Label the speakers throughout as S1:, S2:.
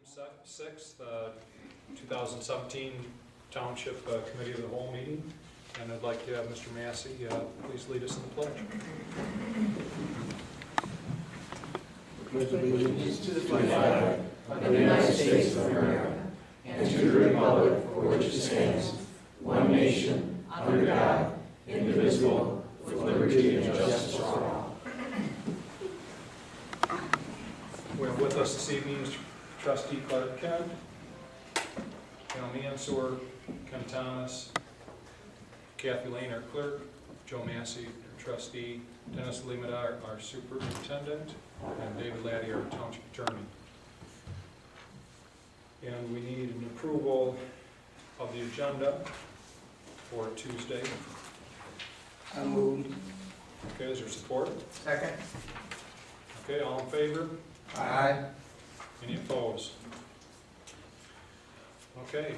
S1: 6th, 2017 Township Committee of the Whole meeting. And I'd like to have Mr. Massey please lead us in the pledge.
S2: Pledge allegiance to the flag of the United States of America and to the republic for which it stands, one nation, under God, indivisible, with liberty and justice for all.
S1: We have with us this evening Trustee Clark Kent, Cal Mansour, Ken Thomas, Kathy Lane, our clerk, Joe Massey, our trustee, Dennis Limada, our superintendent, and David Laddie, our township attorney. And we need an approval of the agenda for Tuesday.
S2: I moved.
S1: Okay, is there support?
S2: Second.
S1: Okay, all in favor?
S2: Aye.
S1: Any opposed? Okay,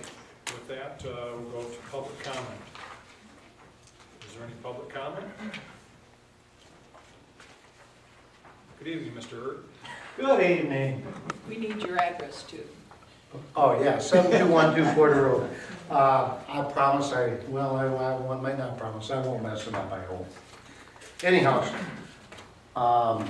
S1: with that, we'll go to public comment. Is there any public comment? Good evening, Mr. Hurt.
S3: Good evening.
S4: We need your address too.
S3: Oh, yeah, 7212 Porter Road. I promise I might not promise, I won't mess it up, I hope. Anyhow, how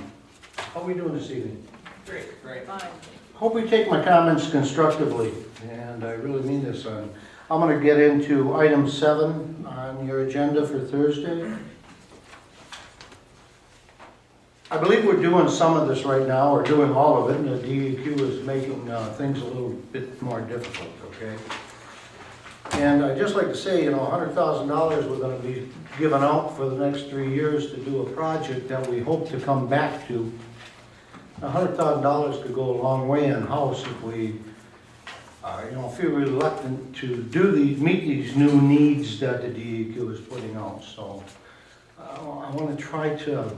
S3: are we doing this evening?
S4: Great. Fine.
S3: Hope we take my comments constructively, and I really mean this. I'm going to get into item 7 on your agenda for Thursday. I believe we're doing some of this right now, or doing all of it, and the DEQ is making things a little bit more difficult, okay? And I'd just like to say, $100,000 we're going to be giving out for the next 3 years to do a project that we hope to come back to. $100,000 could go a long way in-house if we, feel reluctant to meet these new needs that the DEQ is putting out. So I want to try to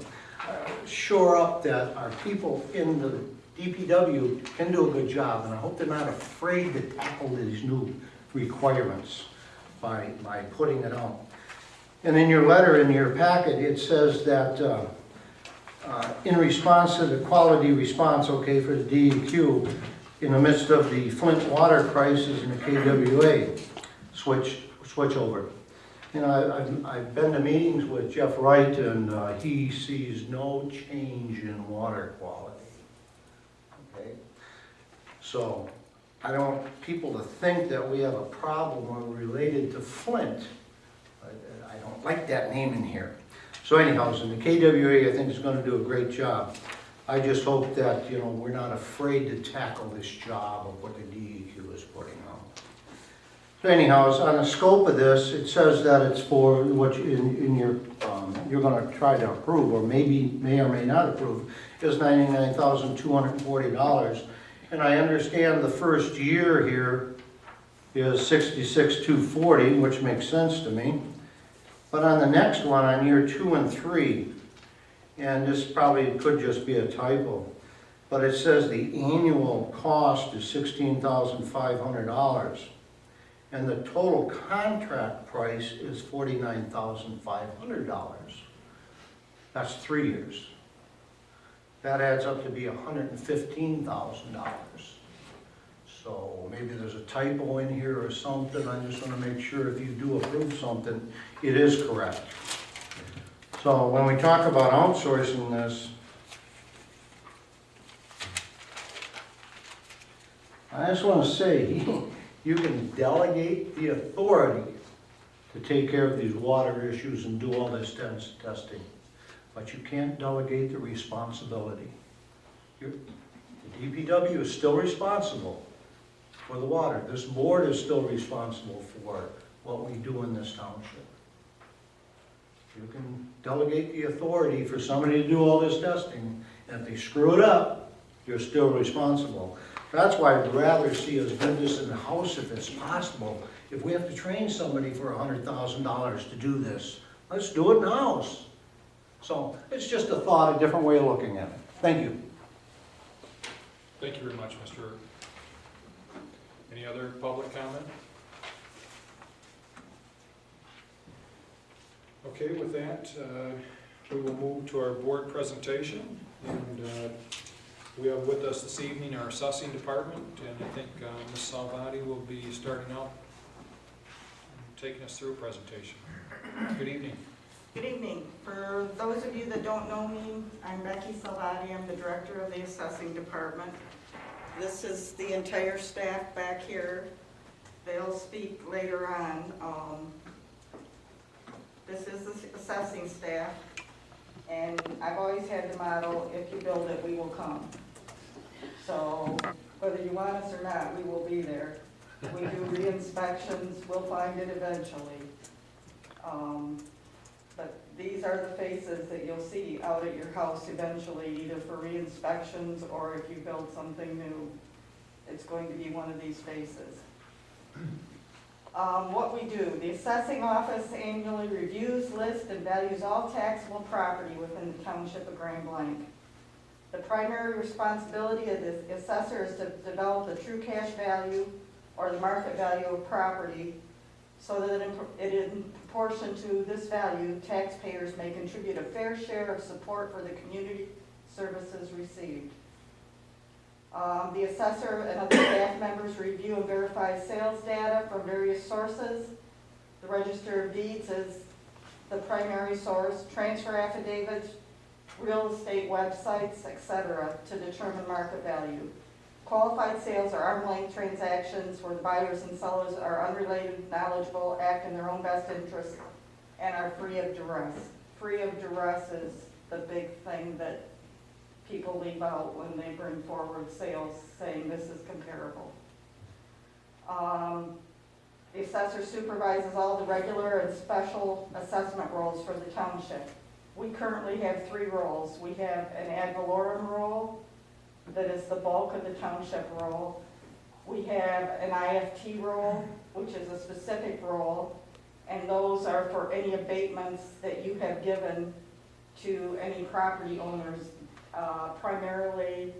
S3: shore up that our people in the DPW can do a good job, and I hope they're not afraid to tackle these new requirements by putting it out. And in your letter, in your packet, it says that in response to the quality response, for the DEQ, in the midst of the Flint water crisis and the KWA switch over. I've been to meetings with Jeff Wright, and he sees no change in water quality. Okay, so I don't want people to think that we have a problem related to Flint. I don't like that name in here. So anyhow, in the KWA, I think is going to do a great job. I just hope that, we're not afraid to tackle this job of what the DEQ is putting out. So anyhow, on the scope of this, it says that it's for what in your, you're going to try to approve, or may or may not approve, is $99,240. And I understand the first year here is $66,240, which makes sense to me. But on the next one, on year 2 and 3, and this probably could just be a typo, but it says the annual cost is $16,500, and the total contract price is $49,500. That's 3 years. That adds up to be $115,000. So maybe there's a typo in here or something. I just want to make sure if you do approve something, it is correct. So when we talk about outsourcing this, I just want to say, you can delegate the authority to take care of these water issues and do all this testing, but you can't delegate the responsibility. The DPW is still responsible for the water. This board is still responsible for what we do in this township. You can delegate the authority for somebody to do all this testing, and if they screw it up, you're still responsible. That's why I'd rather see us do this in the house if it's possible. If we have to train somebody for $100,000 to do this, let's do it in the house. So it's just a thought, a different way of looking at it. Thank you.
S1: Thank you very much, Mr. Hurt. Any other public comment? Okay, with that, we will move to our board presentation. And We have with us this evening our assessing department, and I think Ms. Salvati will be starting out and taking us through a presentation. Good evening.
S5: Good evening. For those of you that don't know me, I'm Becky Salvati. I'm the director of the assessing department. This is the entire staff back here. They'll speak later on. This is the assessing staff, and I've always had the motto, if you build it, we will come. So whether you want us or not, we will be there. We do re-inspections, we'll find it eventually. But these are the faces that you'll see out at your house eventually, either for re-inspections or if you build something new, it's going to be one of these faces. What we do, the assessing office annually reviews, lists, and values all taxable property within the township of Grand Blanc. The primary responsibility of the assessor is to develop the true cash value or the market value of property so that in proportion to this value, taxpayers may contribute a fair share of support for the community services received. The assessor and other staff members review and verify sales data from various sources. The Register of Deeds is the primary source, transfer affidavits, real estate websites, etc., to determine market value. Qualified sales are arm's-length transactions where the buyers and sellers are unrelated, knowledgeable, act in their own best interest, and are free of duress. Free of duress is the big thing that people leave out when they bring forward sales, saying this is comparable. The assessor supervises all the regular and special assessment roles for the township. We currently have 3 roles. We have an ad valorem role, that is the bulk of the township role. We have an IFT role, which is a specific role, and those are for any abatements that you have given to any property owners. Primarily,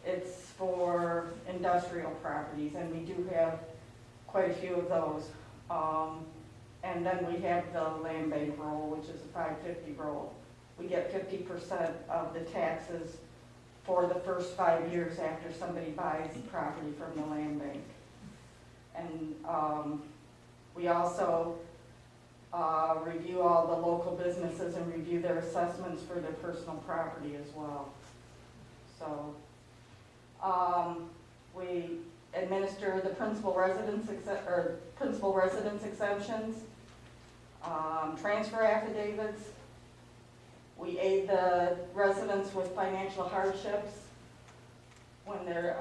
S5: it's for industrial properties, and we do have quite a few of those. And then we have the land bank role, which is a 550 role. We get 50% of the taxes for the first 5 years after somebody buys property from the land bank. And we also review all the local businesses and review their assessments for their personal property as well. So we administer the principal residence exemptions, transfer affidavits. We aid the residents with financial hardships when they're,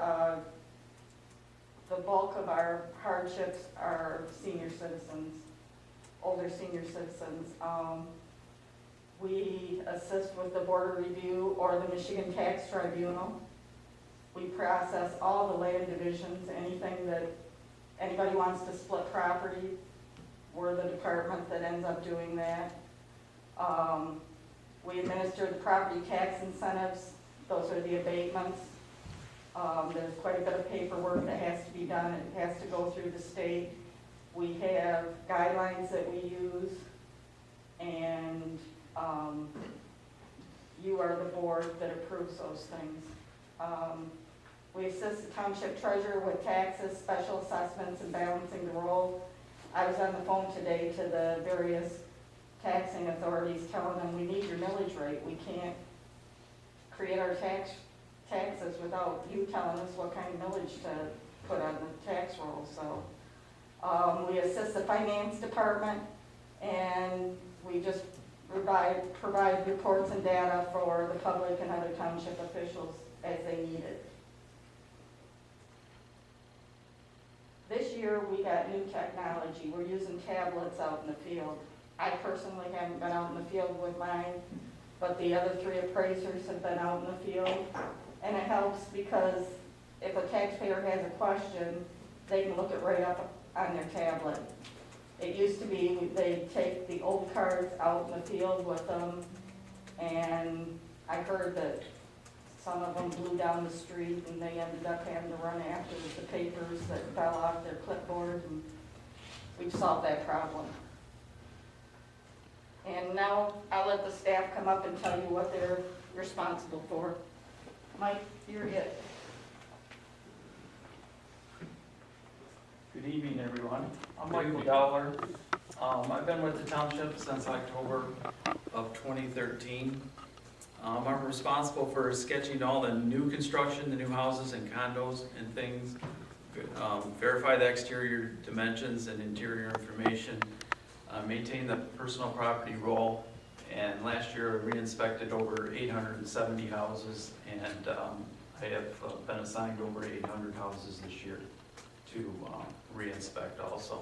S5: the bulk of our hardships are senior citizens, older senior citizens. We assist with the border review or the Michigan Tax Tribunal. We process all the land divisions, anything that anybody wants to split property, we're the department that ends up doing that. We administer the property tax incentives, those are the abatements. There's quite a bit of paperwork that has to be done, it has to go through the state. We have guidelines that we use, and you are the board that approves those things. We assist the township treasurer with taxes, special assessments, and balancing the roll. I was on the phone today to the various taxing authorities telling them we need your millage rate. We can't create our taxes without you telling us what kind of millage to put on the tax roll. So we assist the finance department, and we just provide reports and data for the public and other township officials as they need it. This year we got new technology. We're using tablets out in the field. I personally haven't been out in the field with mine, but the other 3 appraisers have been out in the field. And it helps because if a taxpayer has a question, they can look it right up on their tablet. It used to be they'd take the old cards out in the field with them, and I heard that some of them blew down the street and they ended up having to run after the papers that fell off their clipboard, and we've solved that problem. And now I'll let the staff come up and tell you what they're responsible for. Mike, you're it.
S6: Good evening, everyone. I'm Michael Dowler. I've been with the township since October of 2013. I'm responsible for sketching all the new construction, the new houses and condos and things, verify the exterior dimensions and interior information, maintain the personal property roll, and last year I re-inspected over 870 houses, and I have been assigned over 800 houses this year to re-inspect also.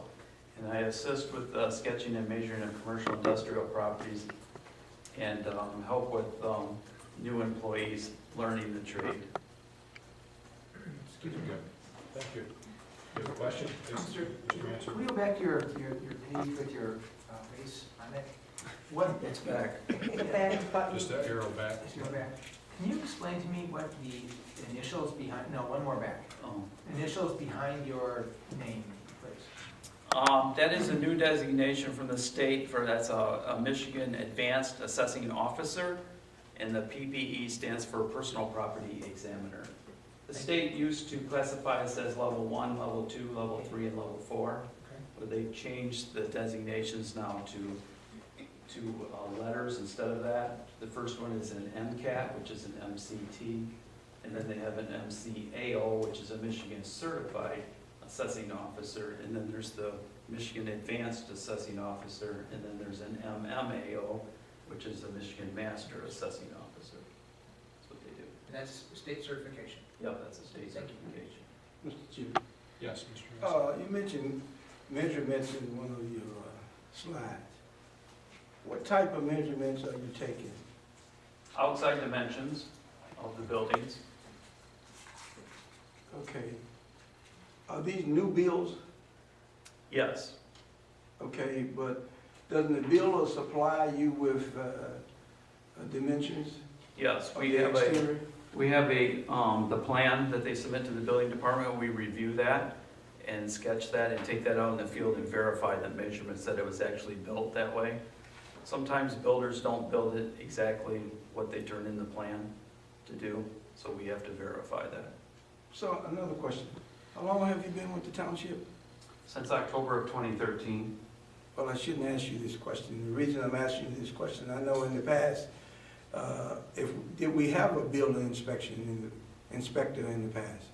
S6: And I assist with sketching and measuring of commercial industrial properties and help with new employees learning the trade.
S1: Excuse me. Thank you. You have a question? Yes,
S2: Mr.
S1: Mr. Mansur.
S2: Can we go back to your page with your race on it? What? It's back.
S5: The back button.
S1: Just that arrow back.
S2: Let's go back. Can you explain to me what the initials behind, no, one more back. Initials behind your name, please.
S6: That is a new designation from the state for, that's a Michigan Advanced Assessing Officer, and the PPE stands for Personal Property Examiner. The state used to classify us as level 1, level 2, level 3, and level 4, but they've changed the designations now to letters instead of that. The first one is an MCAT, which is an MCT, and then they have an MCAO, which is a Michigan Certified Assessing Officer, and then there's the Michigan Advanced Assessing Officer, and then there's an MMAO, which is a Michigan Master Assessing Officer. That's what they do.
S2: And that's state certification.
S6: Yep, that's a state
S2: Thank you.
S6: certification.
S7: Mr. Chief,
S1: Yes, Mr. Mansur.
S7: you mentioned measurements in one of your slides. What type of measurements are you taking?
S6: Outside dimensions of the buildings.
S7: Okay. Are these new builds?
S6: Yes,
S7: Okay, but doesn't the builder supply you with dimensions
S6: yes,
S7: of
S6: we
S7: the
S6: have a,
S7: exterior?
S6: the plan that they submit to the building department, we review that and sketch that and take that out in the field and verify the measurements that it was actually built that way. Sometimes builders don't build it exactly what they turn in the plan to do, so we have to verify that.
S7: So another question. How long have you been with the township?
S6: Since October of 2013,
S7: Well, I shouldn't ask you this question. The reason I'm asking you this question, I know in the past, did we have a building inspector in the past?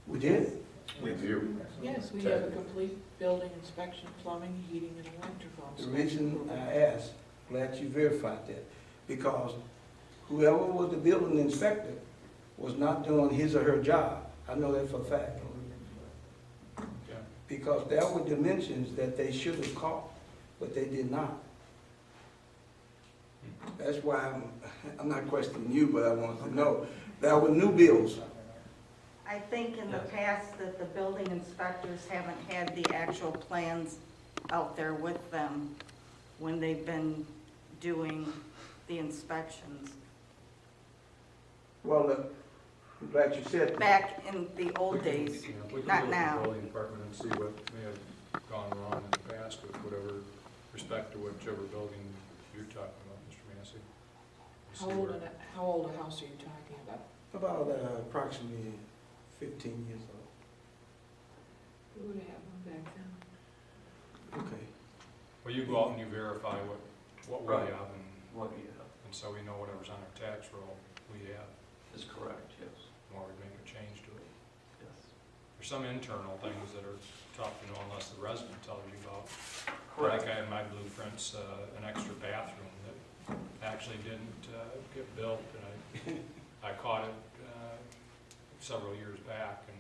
S7: We did?
S8: We do.
S9: Yes, we have a complete building inspection, plumbing, heating, and electrical
S7: The
S9: inspection.
S7: reason I asked, glad you verified that, because whoever was the building inspector was not doing his or her job. I know that for a fact.
S1: Yeah.
S7: Because there were dimensions that they should have caught, but they did not. That's why I'm not questioning you, but I want to know. There were new builds.
S5: I think in the past that the building inspectors haven't had the actual plans out there with them when they've been doing the inspections.
S7: Well, I'm glad you said that.
S5: Back in the
S1: We
S5: old
S1: can-
S5: days,
S1: yeah, we can
S5: not
S1: go to
S5: now.
S1: the building department and see what may have gone wrong in the past with whatever respect to whichever building you're talking about, Mr. Massey.
S9: How old a house are you talking about?
S7: About approximately 15 years old.
S9: We would have one back then.
S7: Okay.
S1: Well, you go out and you verify what we
S6: Right.
S1: have,
S6: what you have
S1: and so we know whatever's on our tax roll, we have,
S6: is correct, yes,
S1: or we make a change to it.
S6: yes.
S1: There's some internal things that are tough to know unless the resident tells you about.
S6: Correct.
S1: Like I had in my blueprints, an extra bathroom that actually didn't get built, and I caught it several years back, and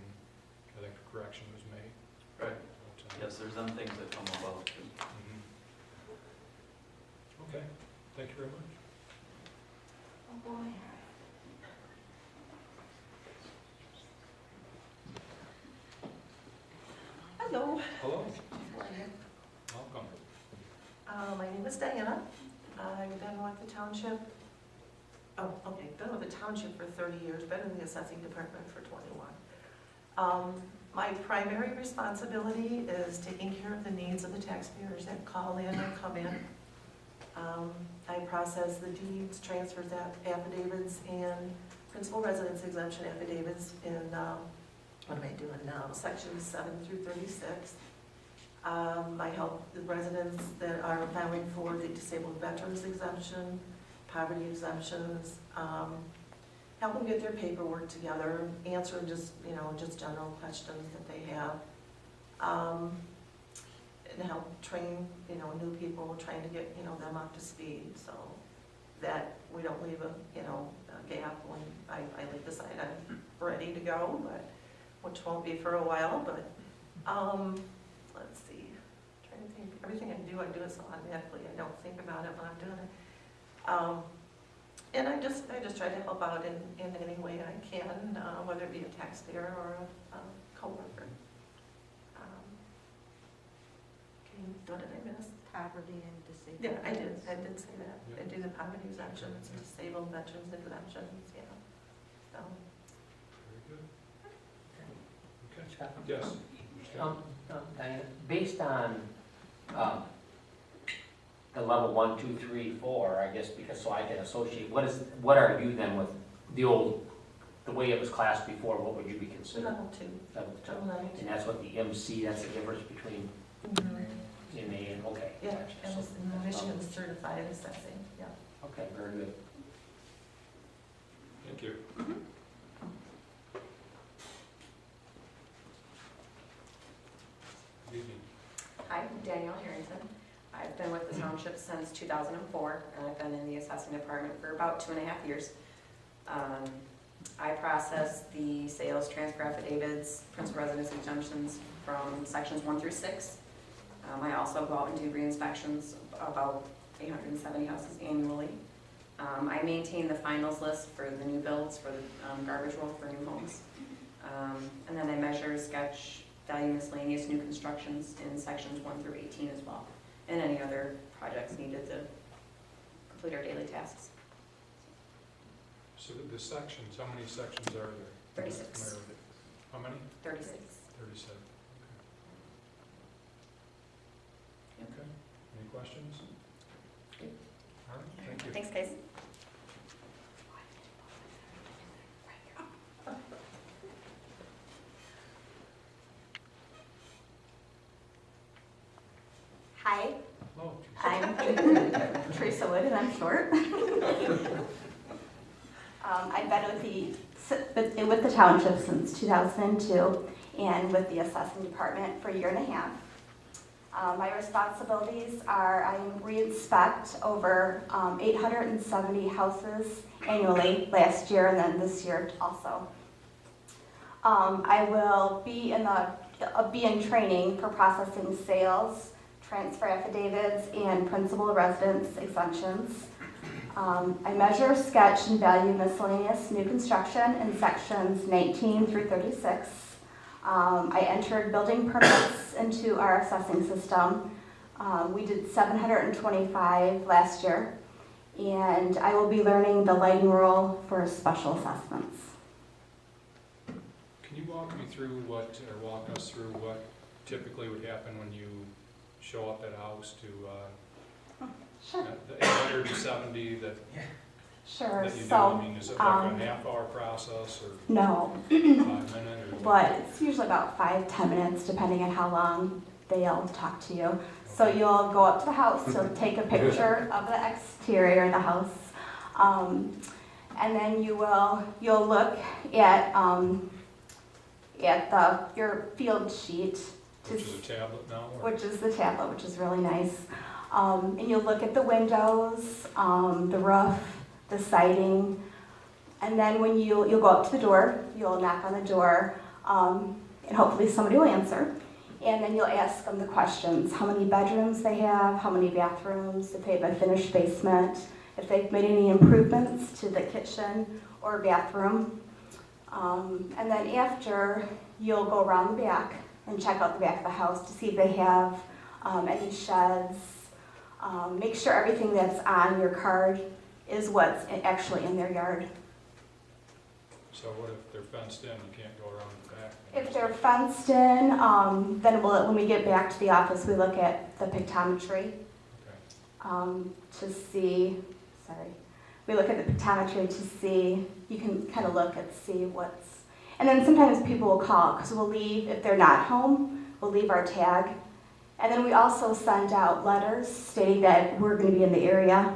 S1: I think a correction was made.
S6: Right.
S1: But,
S6: Yes, there's some things that come about too.
S1: mhm. Okay, thank you very much.
S5: Oh, boy.
S10: Hello,
S1: Hello, welcome.
S10: my name is Diana. I've been with the township, been with the township for 30 years, been in the assessing department for 21. My primary responsibility is taking care of the needs of the taxpayers that call in and come in. I process the deeds, transfers, affidavits, and principal residence exemption affidavits in, what am I doing now, sections 7 through 36. I help the residents that are filing for the disabled veterans exemption, poverty exemptions, help them get their paperwork together, answer just, just general questions that they have. And help train, new people, trying to get, them up to speed, so that we don't leave a gap when I decide I'm ready to go, but, which won't be for a while, but, let's see, trying to think, everything I do it so automatically, I don't think about it when I'm doing it. And I just try to help out in any way I can, whether it be a taxpayer or a coworker. What did I miss?
S5: Poverty and disabled.
S10: Yeah, I did say that. I do the poverty exemptions, disabled veterans exemptions, yeah. So,
S1: Very good. Okay.
S2: Scott?
S1: Yes.
S2: Diana, based on the level 1, 2, 3, 4, I guess, because so I can associate, what are you then with the way it was classed before, what would you be considered?
S10: level 2.
S2: Level 2.
S10: Level 2.
S2: And that's what the MC, that's the difference between MA and, okay.
S10: Yeah,
S2: gotcha.
S10: and
S2: So-
S10: it's in Michigan certified assessing, yeah.
S2: Okay, very good.
S1: Thank you. Good evening.
S8: Hi, I'm Danielle Harrington. I've been with the township since 2004, and I've been in the assessing department for about 2.5 years. I process the sales transfer affidavits, principal residence exemptions from sections 1 through 6. I also go out and do re-inspections, about 870 houses annually. I maintain the finals list for the new builds, for the garbage roll for new homes. And then I measure, sketch, value miscellaneous new constructions in sections 1 through 18 as well, and any other projects needed to complete our daily tasks.
S1: So the sections, how many sections are there?
S8: 36.
S1: How many?
S8: 36.
S1: 37. Okay. Any questions? All right, thank you.
S8: Thanks, guys.
S11: Hi,
S1: Hello.
S11: I'm Teresa Wood, and I'm short. I've been with the township since 2002, and with the assessing department for a year and a half. My responsibilities are I re-inspect over 870 houses annually last year, and then this year also. I will be in training for processing sales, transfer affidavits, and principal residence exemptions. I measure, sketch, and value miscellaneous new construction in sections 19 through 36. I entered building permits into our assessing system. We did 725 last year, and I will be learning the lighting rule for special assessments.
S1: Can you walk us through what typically would happen when you show up at a house to,
S11: Sure.
S1: the 870 that
S11: Sure.
S1: you do?
S11: So,
S1: I mean, is it like a half-hour process or
S11: no,
S1: 5 minutes? Or
S11: but it's usually about 5-10 minutes, depending on how long they'll talk to you. So
S1: Okay.
S11: you'll go up to the house, you'll take a picture of the exterior of the house, and then you'll look at your field sheet,
S1: Which is a tablet now? Or?
S11: which is the tablet, which is really nice. And you'll look at the windows, the roof, the siding, and then when you'll go up to the door, you'll knock on the door, and hopefully somebody will answer. And then you'll ask them the questions: how many bedrooms they have, how many bathrooms, if they have a finished basement, if they've made any improvements to the kitchen or bathroom. And then after, you'll go around the back and check out the back of the house to see if they have any sheds. Make sure everything that's on your card is what's actually in their yard.
S1: So what if they're fenced in, you can't go around the back?
S11: If they're fenced in, then when we get back to the office, we look at the pictometry
S1: Okay.
S11: to see, We look at the pictometry to see, you can kind of look and see what's, and then sometimes people will call, because we'll leave, if they're not home, we'll leave our tag. And then we also send out letters stating that we're going to be in the area.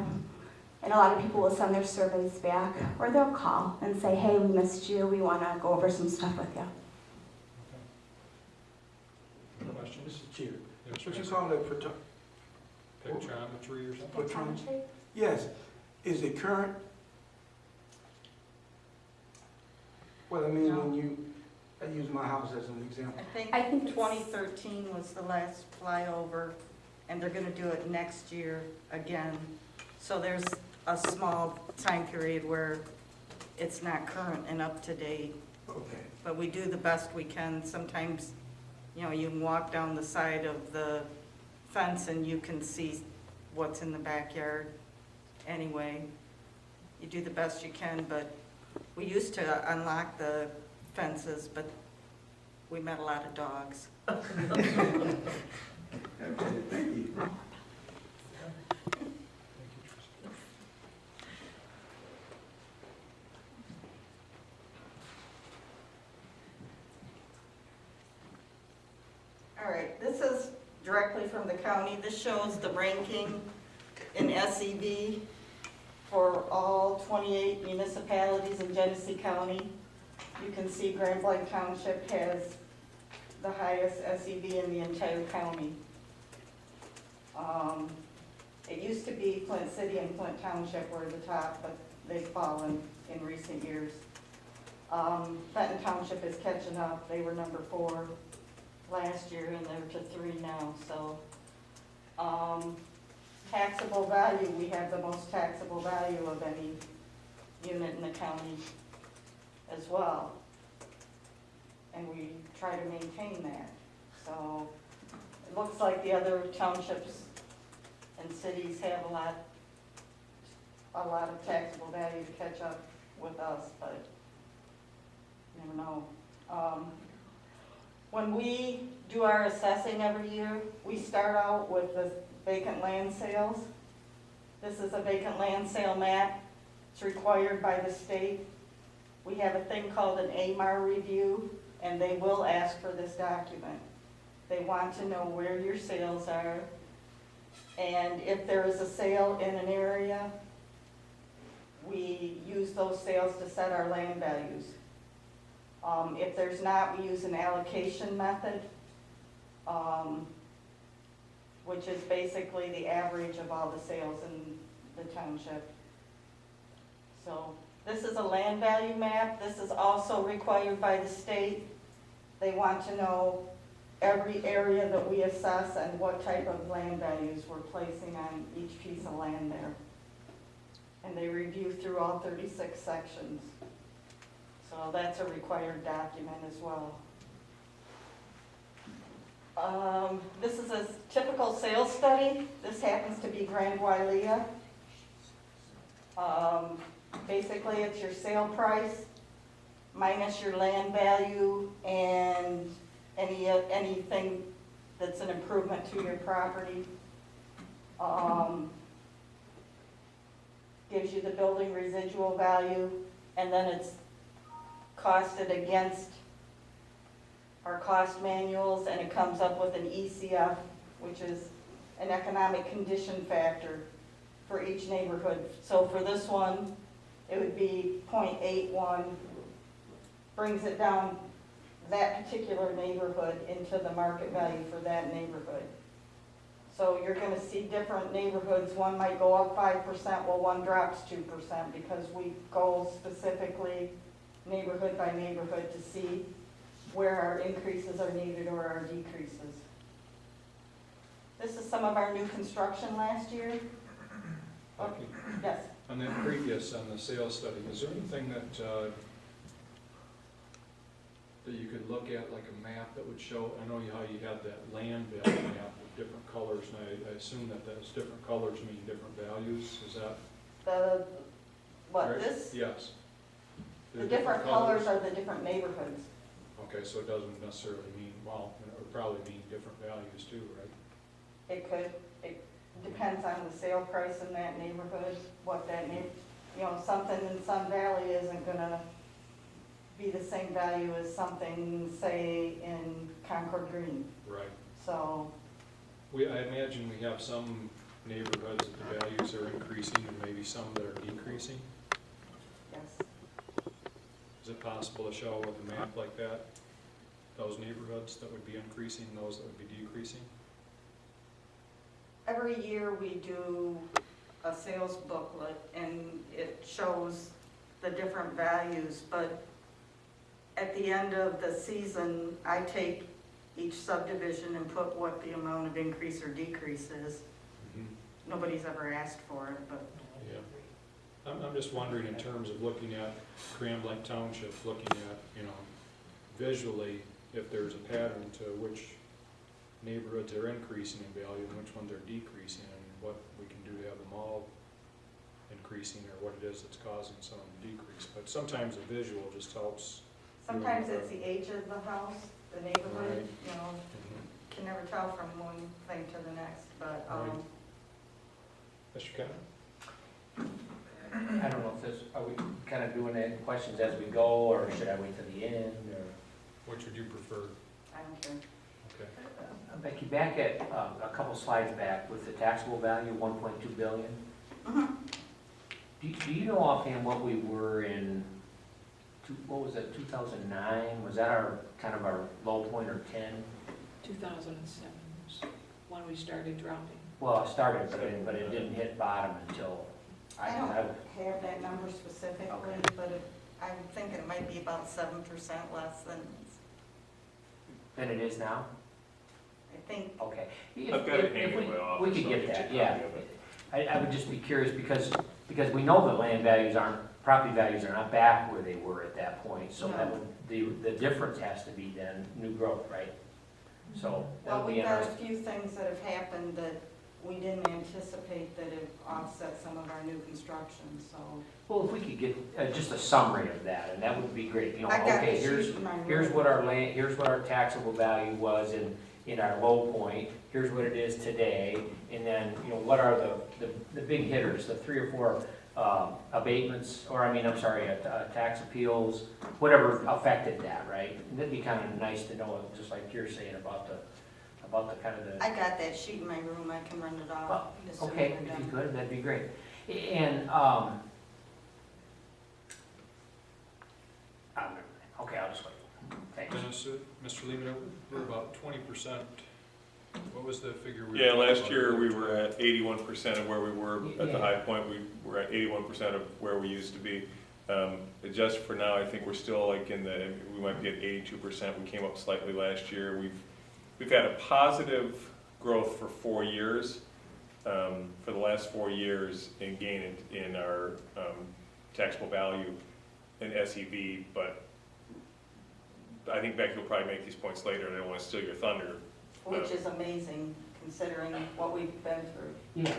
S11: And a lot of people will send their surveys back, or they'll call and say, hey, we missed you, we want to go over some stuff with you.
S1: Questions?
S7: Mr. Chair,
S1: Yes,
S7: what you
S1: Mr.
S7: call it,
S1: Pictometry or something?
S7: Pictometry? Yes, is it current? Well, I mean,
S5: No.
S7: when you, I use my house as an example.
S11: I think it's-
S5: 2013 was the last flyover, and they're gonna do it next year again. So there's a small time period where it's not current and up to date,
S7: Okay.
S5: but we do the best we can. Sometimes, you know, you can walk down the side of the fence and you can see what's in the backyard anyway. You do the best you can, but we used to unlock the fences, but we met a lot of dogs.
S7: Okay, thank you.
S1: Thank you, Trustee.
S5: All right, this is directly from the county. This shows the ranking in SEV for all 28 municipalities in Genesee County. You can see Grand Blanc Township has the highest SEV in the entire county. It used to be Flint City and Flint Township were the top, but they've fallen in recent years. Fenton Township is catching up. They were number 4 last year, and they're to 3 now, so. Taxable value, we have the most taxable value of any unit in the county as well. And we try to maintain that. So it looks like the other townships and cities have a lot of taxable value to catch up with us, but you never know. When we do our assessing every year, we start out with the vacant land sales. This is a vacant land sale map. It's required by the state. We have a thing called an AMAR review, and they will ask for this document. They want to know where your sales are, and if there is a sale in an area, we use those sales to set our land values. If there's not, we use an allocation method, which is basically the average of all the sales in the township. So this is a land value map. This is also required by the state. They want to know every area that we assess and what type of land values we're placing on each piece of land there. And they review through all 36 sections. So that's a required document as well. This is a typical sales study. This happens to be Grand Wailea. Basically, it's your sale price minus your land value and anything that's an improvement to your property. Gives you the building residual value, and then it's costed against our cost manuals, and it comes up with an ECF, which is an economic condition factor for each neighborhood. So for this one, it would be 0.81, brings it down that particular neighborhood into the market value for that neighborhood. So you're going to see different neighborhoods. One might go up 5%, while one drops 2%, because we go specifically neighborhood by neighborhood to see where our increases are needed or our decreases. This is some of our new construction last year.
S1: Okay.
S5: Yes.
S1: On that previous, on the sales study, is there anything that you could look at, like a map that would show, I know how you have that land value map with different colors, and I assume that those different colors mean different values, is that
S5: What,
S1: right?
S5: this?
S1: Yes.
S5: The different colors are the different neighborhoods.
S1: Okay, so it doesn't necessarily mean, well, it would probably mean different values too, right?
S5: It depends on the sale price in that neighborhood, what that something in Sun Valley isn't gonna be the same value as something, say, in Concord Green.
S1: Right.
S5: So,
S1: I imagine we have some neighborhoods that the values are increasing and maybe some that are decreasing.
S5: yes.
S1: Is it possible to show with a map like that, those neighborhoods that would be increasing, those that would be decreasing?
S5: Every year we do a sales booklet and it shows the different values, but at the end of the season, I take each subdivision and put what the amount of increase or decrease is. Nobody's ever asked for it, but
S1: Yeah. I'm just wondering in terms of looking at Grand Blanc Township, looking at, visually, if there's a pattern to which neighborhoods are increasing in value and which ones are decreasing, and what we can do to have them all increasing, or what it is that's causing some to decrease. But sometimes a visual just helps.
S5: sometimes it's the age of the house, the neighborhood,
S1: Right.
S5: can never tell from one thing to the next, but,
S1: Right. Mr. Kevin?
S2: I don't know if this, are we kind of doing the questions as we go, or should I wait till the end, or?
S1: Which would you prefer?
S5: I don't care.
S1: Okay.
S2: Becky, back at, a couple slides back with the taxable value, 1.2 billion. Do you know offhand what we were in, what was it, 2009? Was that our, kind of our low point, or 10?
S9: 2007 was when we started dropping.
S2: Well, it started, but it didn't hit bottom until,
S5: I don't have that number specifically,
S2: Okay.
S5: but I'm thinking it might be about 7% less
S2: than it is now?
S5: I think.
S2: Okay.
S12: I've got it hanging in my office.
S2: We could
S12: so
S2: get
S12: I'll you a
S2: that, yeah.
S12: copy of it.
S2: I would just be curious, because we know that land values aren't, property values are not back where they were at that point, so that would, the difference has to be then new growth, right? So that
S5: Well,
S2: would be
S5: we've got a
S2: interesting.
S5: few things that have happened that we didn't anticipate that have offset some of our new construction, so.
S2: Well, if we could get just a summary of that, and that would be great,
S5: I got the
S2: okay,
S5: sheet in my room.
S2: here's what our land, here's what our taxable value was in our low point, here's what it is today, and then, what are the big hitters, the 3 or 4 abatements, or tax appeals, whatever affected that, right? And that'd be kind of nice to know, just like you're saying about the kind of the.
S5: I got that sheet in my room, I can run it off.
S2: Well,
S5: as soon as
S2: okay,
S5: we're
S2: if you
S5: done.
S2: could, that'd be great. And, okay, I'll just wait. Thanks.
S1: Mr. Lehman, we're about 20%. What was the figure?
S12: Yeah, last year we were at 81% of where we were at the high point. We were at 81% of where we used to be. Just for now, I think we're still like we might be at 82%. We came up slightly last year. We've had a positive growth for 4 years. For the last 4 years in gain in our taxable value in SEV, but I think Becky will probably make these points later, and I don't want to steal your thunder.
S5: Which is amazing, considering what we've been through.
S2: Yeah,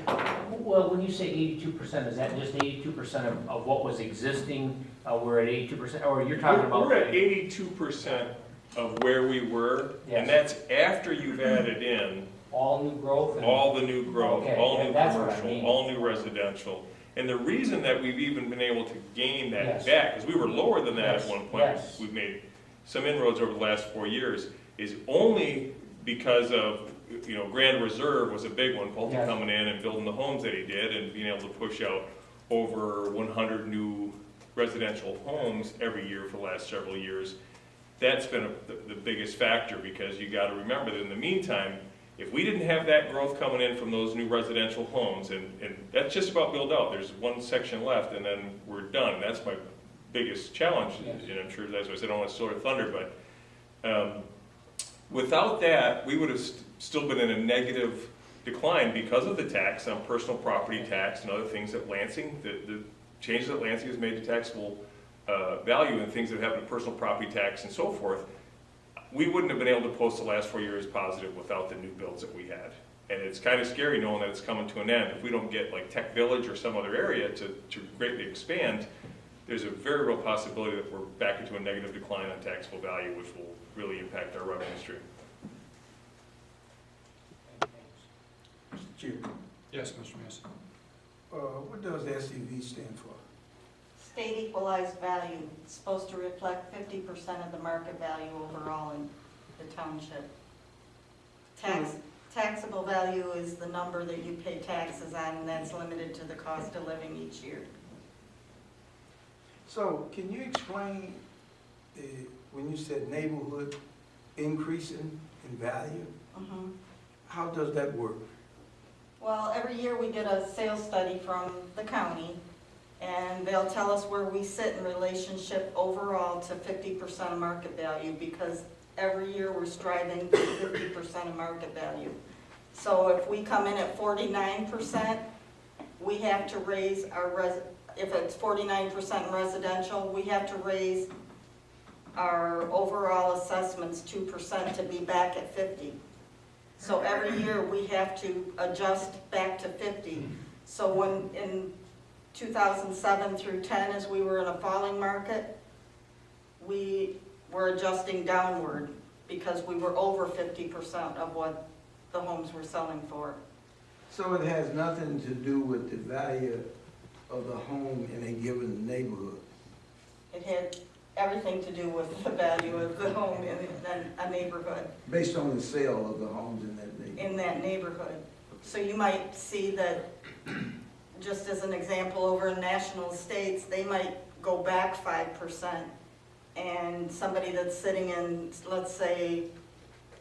S2: well, when you say 82%, is that just 82% of what was existing? We're at 82%, or you're talking about?
S12: We're at 82% of where we were,
S2: Yes.
S12: and that's after you've added in
S2: All new growth?
S12: all the new growth,
S2: Okay,
S12: all
S2: yeah,
S12: new
S2: that's what I
S12: commercial,
S2: mean.
S12: all new residential. And the reason that we've even been able to gain that
S2: Yes.
S12: back, because we were lower than that
S2: Yes,
S12: at one point,
S2: yes.
S12: we've made some inroads over the last 4 years, is only because of, Grand Reserve was a big one, Pulte
S2: Yes.
S12: coming in and building the homes that he did, and being able to push out over 100 new residential homes every year for the last several years. That's been the biggest factor, because you got to remember that in the meantime, if we didn't have that growth coming in from those new residential homes, and that's just about built out, there's one section left and then we're done. And that's my biggest challenge,
S2: Yes.
S12: and I'm sure that's why I said I don't want to steal your thunder, but without that, we would have still been in a negative decline because of the tax on personal property tax and other things that Lansing, the changes that Lansing has made to taxable value and things that happen to personal property tax and so forth. We wouldn't have been able to post the last 4 years positive without the new builds that we had. And it's kind of scary knowing that it's coming to an end. If we don't get like Tech Village or some other area to greatly expand, there's a very real possibility that we're back into a negative decline on taxable value, which will really impact our revenue stream.
S7: Mr. Chair,
S1: Yes, Mr. Mason.
S7: what does SEV stand for?
S5: State equalized value, it's supposed to reflect 50% of the market value overall in the township. Taxable value is the number that you pay taxes on, and that's limited to the cost of living each year.
S7: So can you explain, when you said neighborhood increasing in value,
S5: Mhm.
S7: how does that work?
S5: Well, every year we get a sales study from the county, and they'll tell us where we sit in relationship overall to 50% of market value, because every year we're striving for 50% of market value. So if we come in at 49%, we have to raise if it's 49% in residential, we have to raise our overall assessments 2% to be back at 50. So every year we have to adjust back to 50. So when in 2007 through 10, as we were in a falling market, we were adjusting downward because we were over 50% of what the homes were selling for.
S7: So it has nothing to do with the value of the home in a given neighborhood?
S5: It had everything to do with the value of the home in a neighborhood.
S7: Based on the sale of the homes in that neighborhood?
S5: In that neighborhood. So you might see that, just as an example, over in National Estates, they might go back 5%, and somebody that's sitting in, let's say,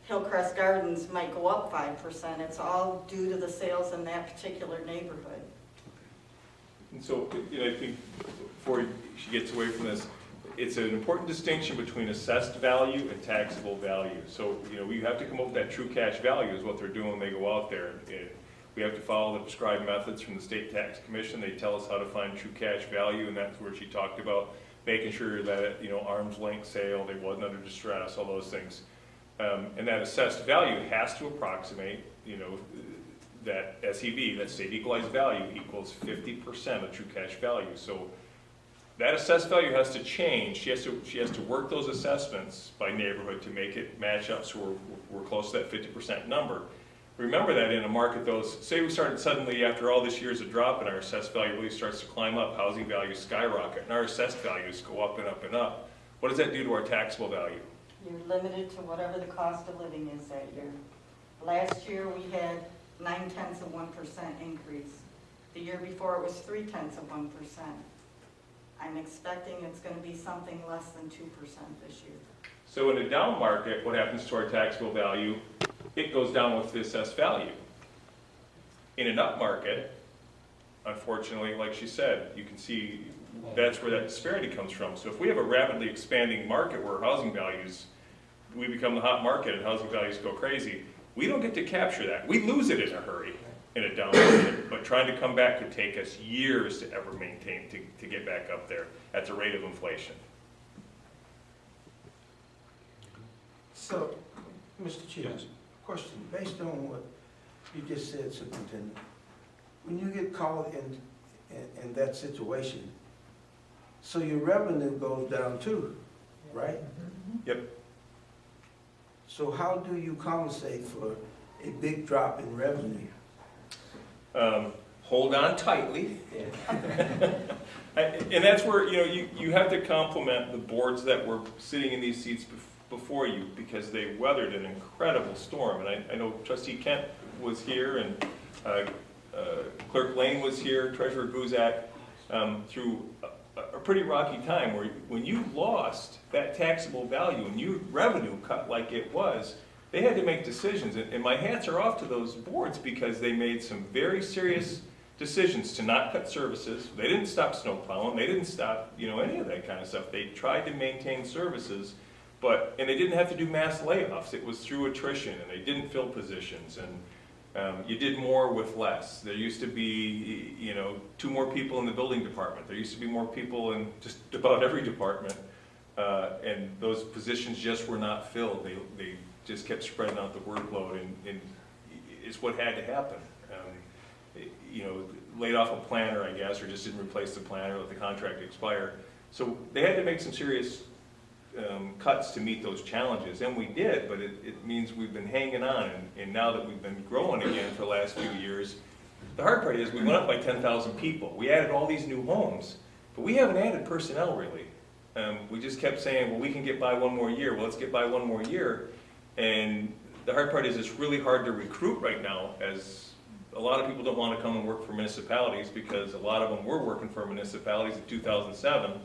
S5: Hillcrest Gardens might go up 5%. It's all due to the sales in that particular neighborhood.
S12: And so, I think before she gets away from this, it's an important distinction between assessed value and taxable value. So, we have to come up with that true cash value is what they're doing when they go out there. We have to follow the prescribed methods from the State Tax Commission. They tell us how to find true cash value, and that's where she talked about making sure that, arm's length sale, they wasn't under distress, all those things. And that assessed value has to approximate, that SEV, that state equalized value, equals 50% of true cash value. So that assessed value has to change. She has to work those assessments by neighborhood to make it match up so we're close to that 50% number. Remember that in a market, though, say we started suddenly after all this years of drop and our assessed value really starts to climb up, housing values skyrocket, and our assessed values go up and up and up. What does that do to our taxable value?
S5: You're limited to whatever the cost of living is that year. Last year, we had 0.9% increase. The year before, it was 0.3%. I'm expecting it's going to be something less than 2% this year.
S12: So in a down market, what happens to our taxable value? It goes down with the assessed value. In an up market, unfortunately, like she said, you can see that's where that disparity comes from. So if we have a rapidly expanding market where housing values, we become the hot market and housing values go crazy, we don't get to capture that. We lose it in a hurry in a down market, but trying to come back could take us years to ever maintain, to get back up there at the rate of inflation.
S7: So, Mr. Chief,
S1: Yes.
S7: question, based on what you just said, Superintendent, when you get caught in that situation, so your revenue goes down too, right?
S12: Yep.
S7: So how do you compensate for a big drop in revenue?
S12: Hold on tightly. And that's where, you have to compliment the boards that were sitting in these seats before you, because they weathered an incredible storm. And I know Trustee Kent was here, and Clerk Lane was here, Treasurer Guzak, through a pretty rocky time where when you lost that taxable value and your revenue cut like it was, they had to make decisions. And my hats are off to those boards because they made some very serious decisions to not cut services. They didn't stop snow plowing. They didn't stop, any of that kind of stuff. They tried to maintain services, and they didn't have to do mass layoffs. It was through attrition, and they didn't fill positions. And you did more with less. There used to be, 2 more people in the building department. There used to be more people in just about every department. And those positions just were not filled. They just kept spreading out the workload, and it's what had to happen. Laid off a planner, I guess, or just didn't replace the planner, let the contract expire. So they had to make some serious cuts to meet those challenges, and we did, but it means we've been hanging on, and now that we've been growing again for the last few years, the hard part is we went up by 10,000 people. We added all these new homes, But we haven't added personnel really. We just kept saying, well, we can get by one more year, well, let's get by one more year. And the hard part is it's really hard to recruit right now, as a lot of people don't want to come and work for municipalities because a lot of them were working for municipalities in 2007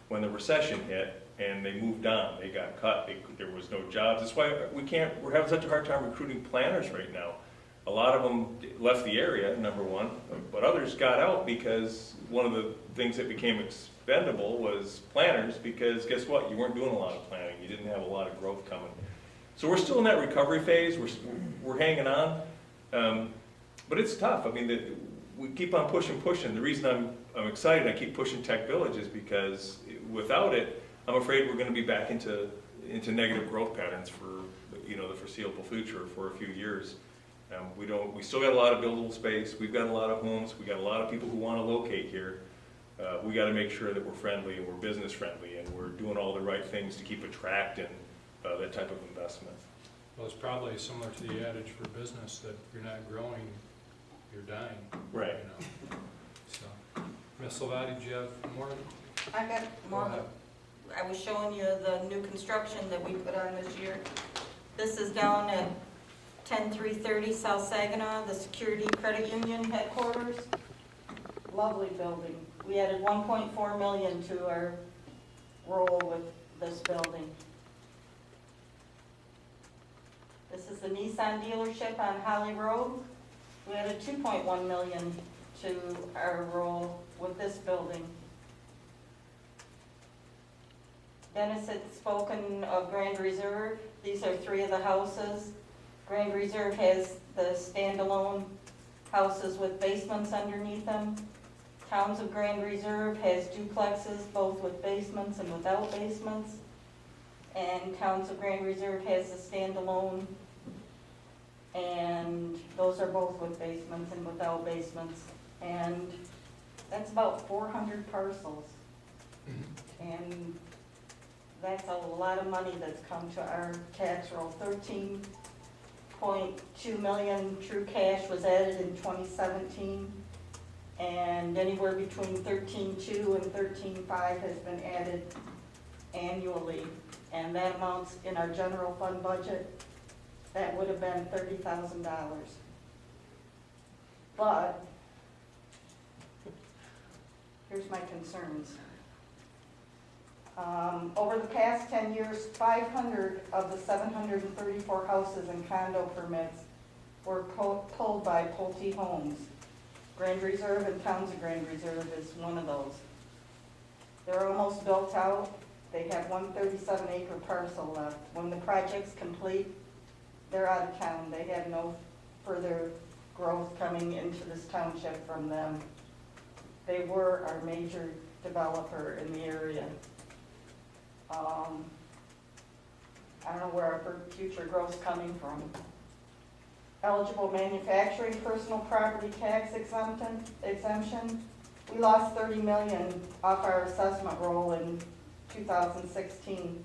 S12: when the recession hit and they moved on, they got cut, there was no jobs. That's why we're having such a hard time recruiting planners right now. A lot of them left the area, number one, but others got out because one of the things that became expendable was planners, because guess what? You weren't doing a lot of planning. You didn't have a lot of growth coming. So we're still in that recovery phase. We're hanging on, but it's tough. I mean, we keep on pushing. The reason I'm excited, I keep pushing Tech Village, is because without it, I'm afraid we're going to be back into negative growth patterns for the foreseeable future for a few years. We still got a lot of buildable space. We've got a lot of homes. We got a lot of people who want to locate here. We got to make sure that we're friendly and we're business friendly and we're doing all the right things to keep attracting that type of investment.
S1: Well, it's probably similar to the adage for business that if you're not growing, you're dying.
S12: Right.
S1: So, Ms. Salvati, do you have more?
S5: I got
S1: Go
S5: more.
S1: ahead.
S5: I was showing you the new construction that we put on this year. This is down at 10330 South Saginaw, the Security Credit Union headquarters. Lovely building. We added 1.4 million to our roll with this building. This is the Nissan dealership on Holly Road. We added 2.1 million to our roll with this building. Dennis had spoken of Grand Reserve. These are 3 of the houses. Grand Reserve has the standalone houses with basements underneath them. Towns of Grand Reserve has duplexes, both with basements and without basements. And Towns of Grand Reserve has the standalone, and those are both with basements and without basements. And that's about 400 parcels. And that's a lot of money that's come to our tax roll. 13.2 million true cash was added in 2017, and anywhere between 13.2 and 13.5 has been added annually, and that amounts in our general fund budget, that would have been $30,000. But here's my concerns. Over the past 10 years, 500 of the 734 houses and condo permits were pulled by Pulte Homes. Grand Reserve and Towns of Grand Reserve is one of those. They're almost built out. They have 137-acre parcel left. When the project's complete, they're out of town. They have no further growth coming into this township from them. They were our major developer in the area. I don't know where our future growth's coming from. Eligible manufacturing personal property tax exemption. We lost $30 million off our assessment roll in 2016.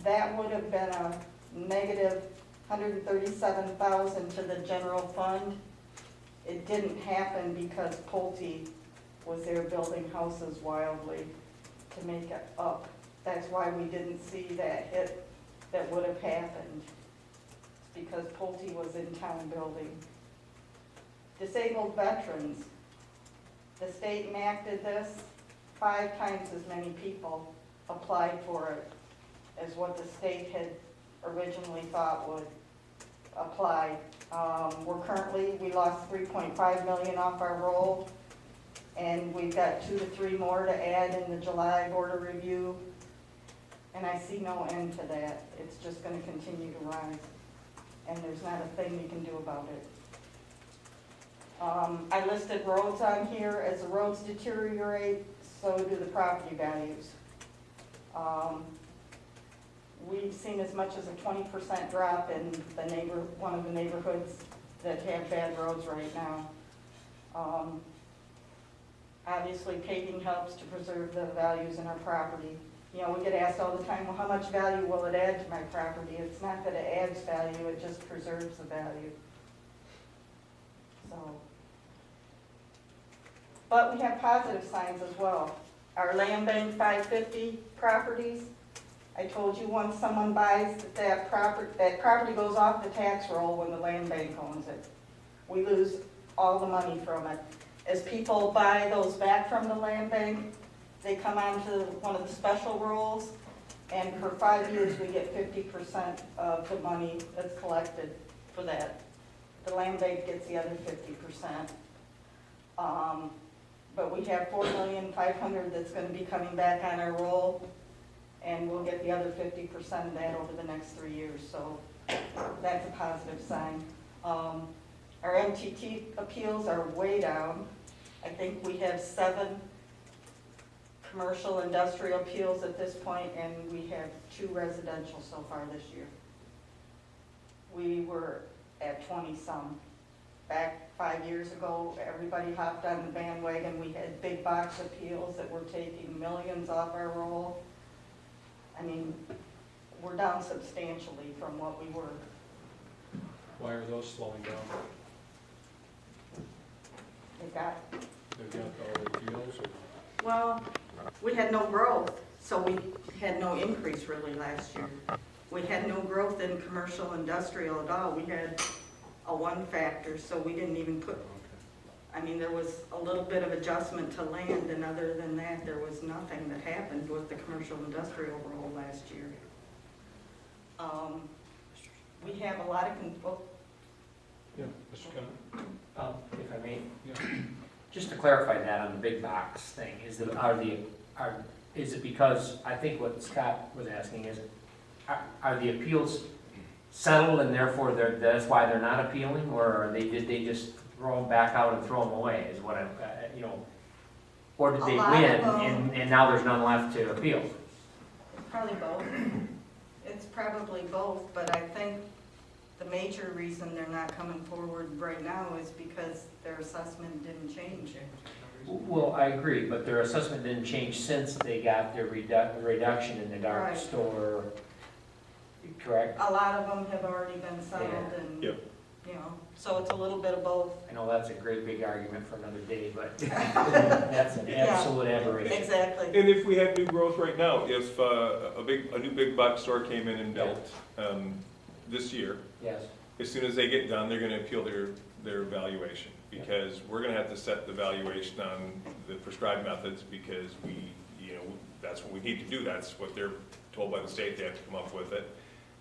S5: That would have been a negative $137,000 to the general fund. It didn't happen because Pulte was there building houses wildly to make it up. That's why we didn't see that hit that would have happened. It's because Pulte was in town building. Disabled veterans. The state enacted this. 5 times as many people applied for it as what the state had originally thought would apply. We lost 3.5 million off our roll, and we've got 2 to 3 more to add in the July border review. And I see no end to that. It's just going to continue to rise. And there's not a thing we can do about it. I listed roads on here. As the roads deteriorate, so do the property values. We've seen as much as a 20% drop in one of the neighborhoods that have bad roads right now. Obviously, paving helps to preserve the values in our property. You know, we get asked all the time, well, how much value will it add to my property? It's not that it adds value, it just preserves the value. So, but we have positive signs as well. Our land bank 550 properties, I told you once someone buys that property goes off the tax roll when the land bank owns it. We lose all the money from it. As people buy those back from the land bank, they come onto one of the special rolls, and for 5 years, we get 50% of the money that's collected for that. The land bank gets the other 50%. But we have $4,500,000 that's gonna be coming back on our roll, and we'll get the other 50% of that over the next 3 years, so that's a positive sign. Our MTT appeals are way down. I think we have 7 commercial industrial appeals at this point, and we have 2 residential so far this year. We were at 20-some. Back 5 years ago, everybody hopped on the bandwagon. We had big box appeals that were taking millions off our roll. I mean, we're down substantially from what we were.
S1: Why are those slowing down?
S5: They've got
S1: all the appeals or?
S5: Well, we had no growth, so we had no increase really last year. We had no growth in commercial industrial at all. We had a 1 factor, so we didn't even put, I mean, there was a little bit of adjustment to land, and other than that, there was nothing that happened with the commercial industrial role last year. We have a lot of,
S1: Yeah, Mr. Kennedy?
S2: If I may,
S1: Yeah.
S2: just to clarify that on the big box thing, is it because, I think what Scott was asking is, are the appeals settled and therefore that's why they're not appealing, or did they just throw them back out and throw them away, is what I'm, or did they
S5: A lot
S2: win
S5: of them-
S2: and now there's none left to appeal?
S5: probably both. It's probably both, but I think the major reason they're not coming forward right now is because their assessment didn't change.
S2: Well, I agree, but their assessment didn't change since they got their reduction in the dark
S5: Right.
S2: store, correct?
S5: A lot of them have already been settled and,
S12: Yep.
S5: So it's a little bit of both.
S2: I know that's a great big argument for another day, but that's an
S5: Yeah.
S2: absolute aberration.
S5: Exactly.
S12: And if we had new growth right now, if a new big box store came in and built this year,
S2: Yes.
S12: as soon as they get done, they're gonna appeal their valuation, because we're gonna have to set the valuation on the prescribed methods, because that's what we need to do, that's what they're told by the state, they have to come up with it.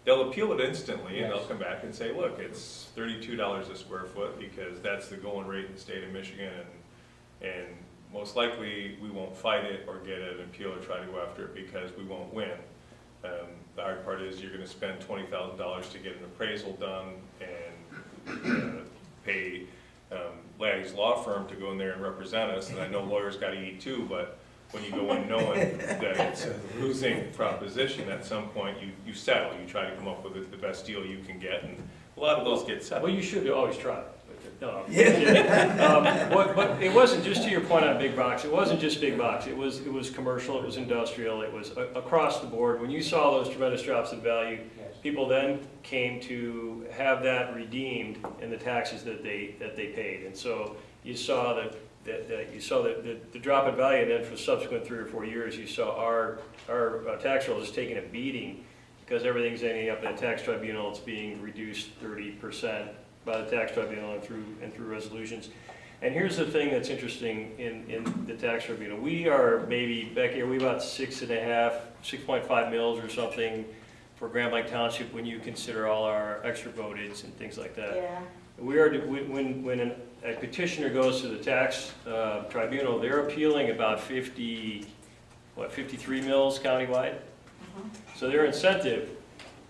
S12: They'll appeal it instantly, and they'll
S2: Yes.
S12: come back and say, look, it's $32 a square foot, because that's the going rate in the state of Michigan, and most likely, we won't fight it or get an appeal or try to go after it, because we won't win. The hard part is you're gonna spend $20,000 to get an appraisal done and pay Laddie's law firm to go in there and represent us, and I know lawyers gotta eat too, but when you go in knowing that it's a losing proposition, at some point you settle, you try to come up with the best deal you can get, and a lot of those get settled.
S13: Well, you should always try. No,
S7: Yeah.
S13: but it wasn't, just to your point on big box, it wasn't just big box, it was commercial, it was industrial, it was across the board. When you saw those tremendous drops in value,
S2: Yes.
S13: people then came to have that redeemed in the taxes that they paid. And so you saw the drop in value, and then for subsequent 3 or 4 years, you saw our tax roll just taking a beating, because everything's ending up in a tax tribunal, it's being reduced 30% by the tax tribunal and through resolutions. And here's the thing that's interesting in the tax tribunal. We are maybe, Becky, are we about 6.5 mils or something for Grand Blanc Township when you consider all our extra votages and things like that?
S5: Yeah.
S13: We are, when a petitioner goes to the tax tribunal, they're appealing about 53 mils countywide? So their incentive,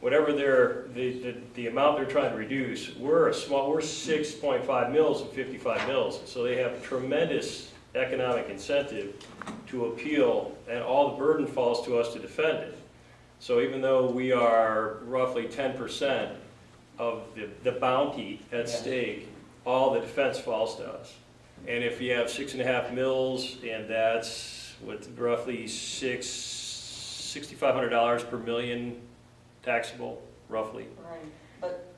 S13: whatever the amount they're trying to reduce, we're 6.5 mils and 55 mils. So they have tremendous economic incentive to appeal, and all the burden falls to us to defend it. So even though we are roughly 10% of the bounty at stake, all the defense falls to us. And if you have 6.5 mils, and that's roughly $6,500 per million taxable, roughly.
S5: Right, but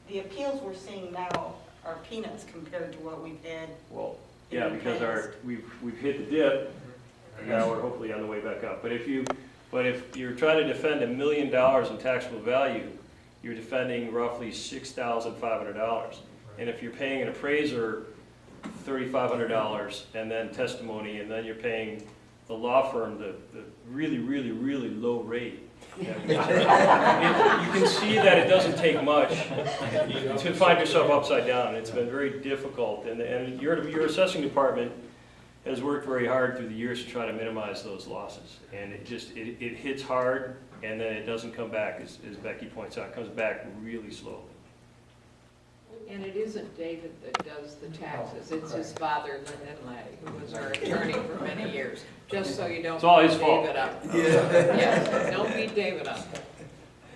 S5: the appeals we're seeing now are peanuts compared to what we've had.
S13: Well,
S5: in
S13: yeah,
S5: the
S13: because
S5: past.
S13: we've hit the dip, and now we're hopefully on the way back up. But if you're trying to defend $1 million in taxable value, you're defending roughly $6,500. And if you're paying an appraiser $3,500 and then testimony, and then you're paying the law firm the really, really, really low rate, you can see that it doesn't take much to find yourself upside down. It's been very difficult, and your assessing department has worked very hard through the years to try to minimize those losses. And it hits hard, and then it doesn't come back, as Becky points out, it comes back really slowly.
S4: And it isn't David that does the taxes, it's his father, Lyndon Laddie, who was our attorney for many years, just so you don't
S13: It's all his
S4: beat
S13: fault.
S4: David up. Yes, don't beat David up.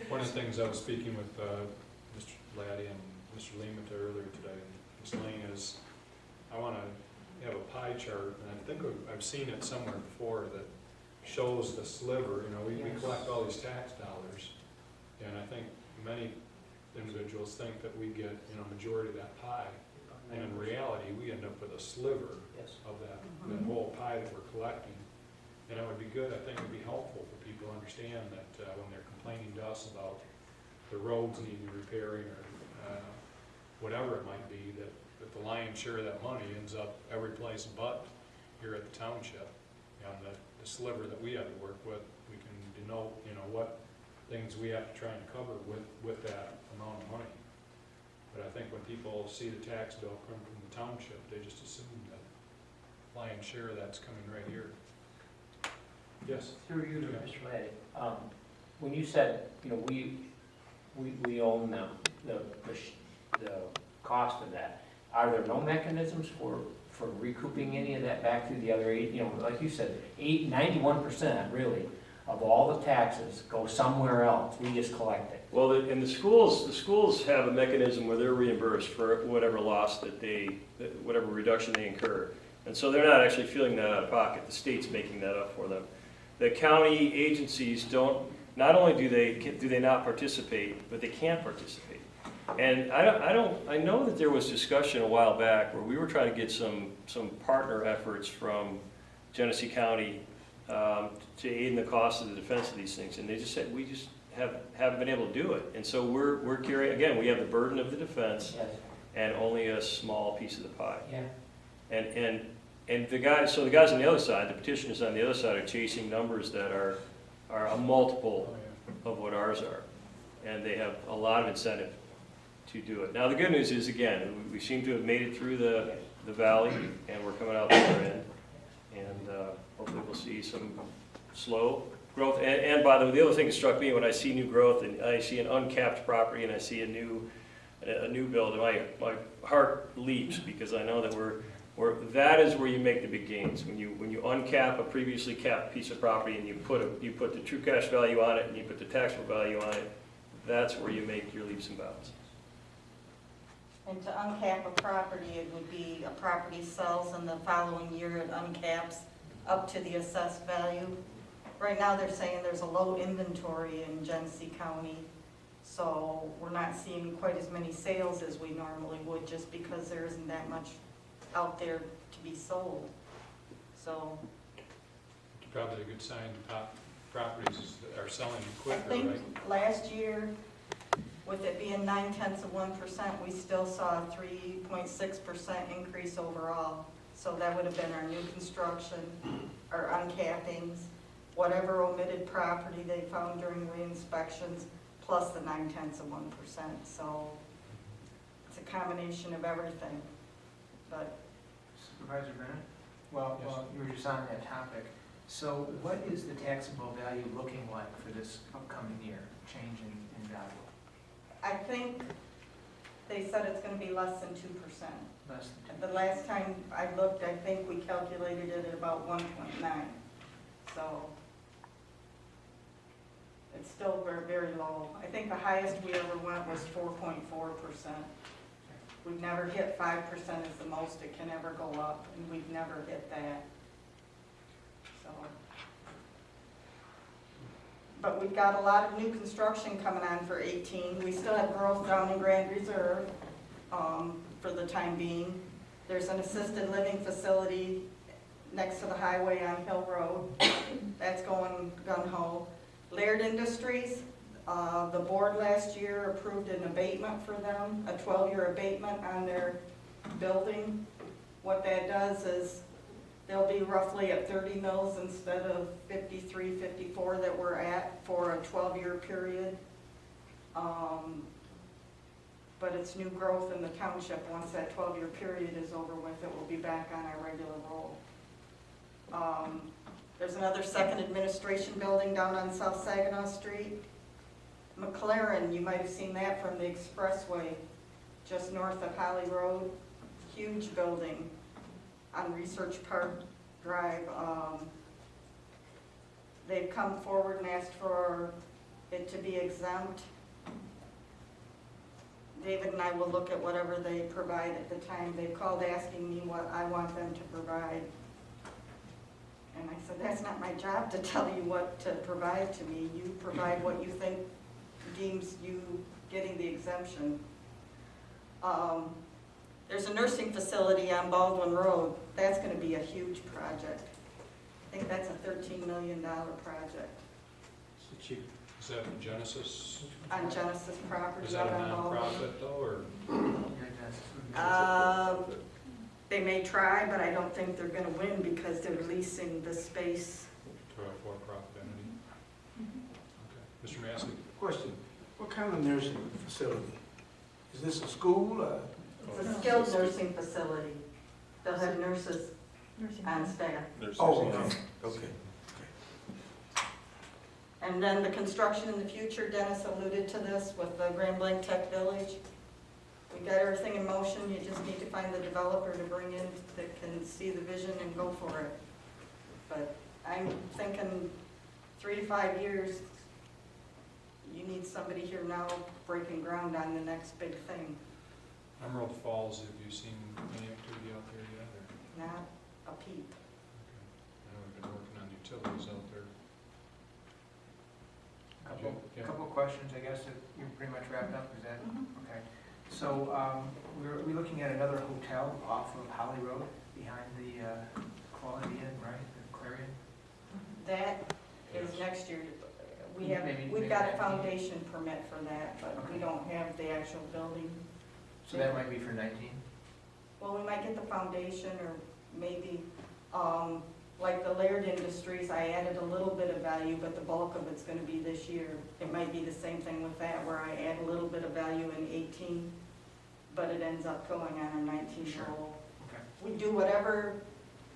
S1: One of the things I was speaking with Mr. Laddie and Mr. Lehman earlier today, Ms. Lane, is I want to have a pie chart, and I think I've seen it somewhere before, that shows the sliver. You know, we collect all these tax dollars, and I think many individuals think that we get, you know, majority of that pie, and in reality, we end up with a sliver of that whole pie that we're collecting. And it would be good, I think it would be helpful for people to understand that when they're complaining to us about the roads needing repairing or whatever it might be, that the lion's share of that money ends up every place but here at the township. And the sliver that we have to work with, we can denote, you know, what things we have to try and cover with that amount of money. But I think when people see the tax bill come from the township, they just assume that lion's share of that's coming right here. Yes?
S2: Through you to Mr. Laddie. When you said, you know, we own the cost of that, are there no mechanisms for recouping any of that back through the other eight? You know, like you said, 91% really of all the taxes go somewhere else. We just collect it.
S13: Well, and the schools have a mechanism where they're reimbursed for whatever loss whatever reduction they incur. And so they're not actually feeling that out of pocket. The state's making that up for them. The county agencies not only do they not participate, but they can't participate. And I know that there was discussion a while back where we were trying to get some partner efforts from Genesee County to aid in the cost of the defense of these things, and they just said we just haven't been able to do it. And so we're carrying, again, we have the burden of the defense and only a small piece of the pie.
S2: Yeah.
S13: And the guys on the other side, the petitioners on the other side, are chasing numbers that are a multiple of what ours are, and they have a lot of incentive to do it. Now the good news is, again, we seem to have made it through the valley, and we're coming out the other end, and hopefully we'll see some slow growth. And by the way, the other thing that struck me when I see new growth and I see an uncapped property and I see a new build, my heart leaps, because I know that that is where you make the big gains. When you uncap a previously capped piece of property and you put the true cash value on it and you put the taxable value on it, that's where you make your leaps and bounds.
S5: And to uncap a property, it would be a property sells and the following year it uncaps up to the assessed value. Right now they're saying there's a low inventory in Genesee County, so we're not seeing quite as many sales as we normally would, just because there isn't that much out there to be sold. So
S1: It's probably a good sign top properties are selling
S5: I
S1: quicker,
S5: think
S1: right?
S5: last year, with it being 0.9%, we still saw a 3.6% increase overall. So that would have been our new construction, our uncappings, whatever omitted property they found during re-inspections, plus the 0.9%. So it's a combination of everything. But
S2: Supervisor Bennett? Well, you were just on that topic. So what is the taxable value looking like for this upcoming year, change in value?
S5: I think they said it's going to be less than 2%.
S2: Less than 2%.
S5: The last time I looked, I think we calculated it at about 1.9. So it's still very, very low. I think the highest we ever went was 4.4%. We've never hit 5% as the most it can ever go up, and we've never hit that. So, but we've got a lot of new construction coming on for 18. We still have growth down in Grand Reserve for the time being. There's an assisted living facility next to the highway on Hill Road. That's going gung-ho. Laird Industries, the board last year approved an abatement for them, a 12-year abatement on their building. What that does is they'll be roughly at 30 mils instead of 53, 54 that we're at for a 12-year period. But it's new growth in the township. Once that 12-year period is over with, it will be back on our regular roll. There's another second administration building down on South Saginaw Street. McLaren, you might have seen that from the expressway, just north of Holly Road. Huge building on Research Park Drive. They've come forward and asked for it to be exempt. David and I will look at whatever they provide at the time. They've called asking me what I want them to provide. And I said, that's not my job to tell you what to provide to me. You provide what you think deems you getting the exemption. There's a nursing facility on Baldwin Road. That's going to be a huge project. I think that's a $13 million project.
S1: Is that in Genesis?
S5: On Genesis property.
S1: Is that a
S5: out on Baldwin.
S1: nonprofit though, or?
S5: They may try, but I don't think they're going to win because they're leasing the space.
S1: To a for-profit entity? Okay. Mr. Massey?
S7: Question, what kind of nursing facility? Is this a school?
S5: It's a skilled nursing facility. They'll have nurses on staff.
S7: Oh, okay, okay.
S5: And then the construction in the future, Dennis alluded to this with the Grand Blanc Tech Village. We got everything in motion, you just need to find the developer to bring in that can see the vision and go for it. But I'm thinking 3 to 5 years, you need somebody here now breaking ground on the next big thing,
S1: Emerald Falls, have you seen any activity out there yet? Or?
S5: not a peep.
S1: Okay. I know we've been working on utilities out there. Yeah.
S14: Couple questions, I guess, that you're pretty much wrapped up, is that, okay. So, we're looking at another hotel off of Holly Road, behind the Quality Inn, right, the Clarion?
S5: That is next year. We've
S14: Maybe
S5: got a
S14: 19.
S5: foundation permit for that, but we
S14: Okay.
S5: don't have the actual building.
S14: So that might be for 19?
S5: Well, we might get the foundation or maybe, like the Laird Industries, I added a little bit of value, but the bulk of it's gonna be this year. It might be the same thing with that, where I add a little bit of value in 18, but it ends up going on a 19
S14: Sure.
S5: roll.
S14: Okay.
S5: We do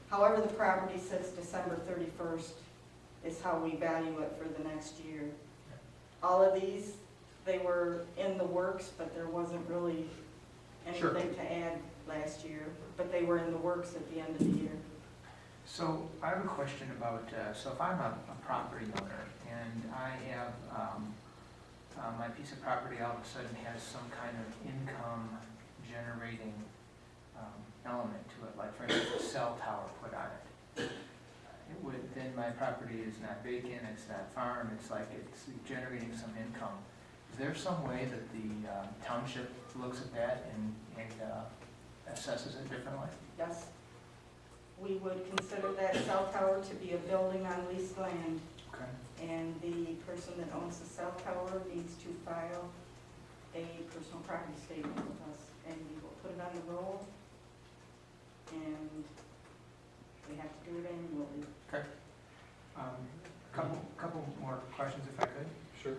S5: however the property sits December 31st is how we value it for the next year. All of these, they were in the works, but there wasn't really
S14: Sure.
S5: anything to add last year, but they were in the works at the end of the year.
S14: So I have a question about, so if I'm a property owner and I have, my piece of property all of a sudden has some kind of income generating element to it, like for instance, a cell tower put on it. It would, then my property is not vacant, it's not farm, it's like it's generating some income. Is there some way that the township looks at that and assesses it differently?
S5: Yes. We would consider that cell tower to be a building on leased land,
S14: Okay.
S5: and the person that owns the cell tower needs to file a personal property statement with us, and we will put it on the roll, and we have to do it annually.
S14: Okay. Couple more questions if I could.
S1: Sure.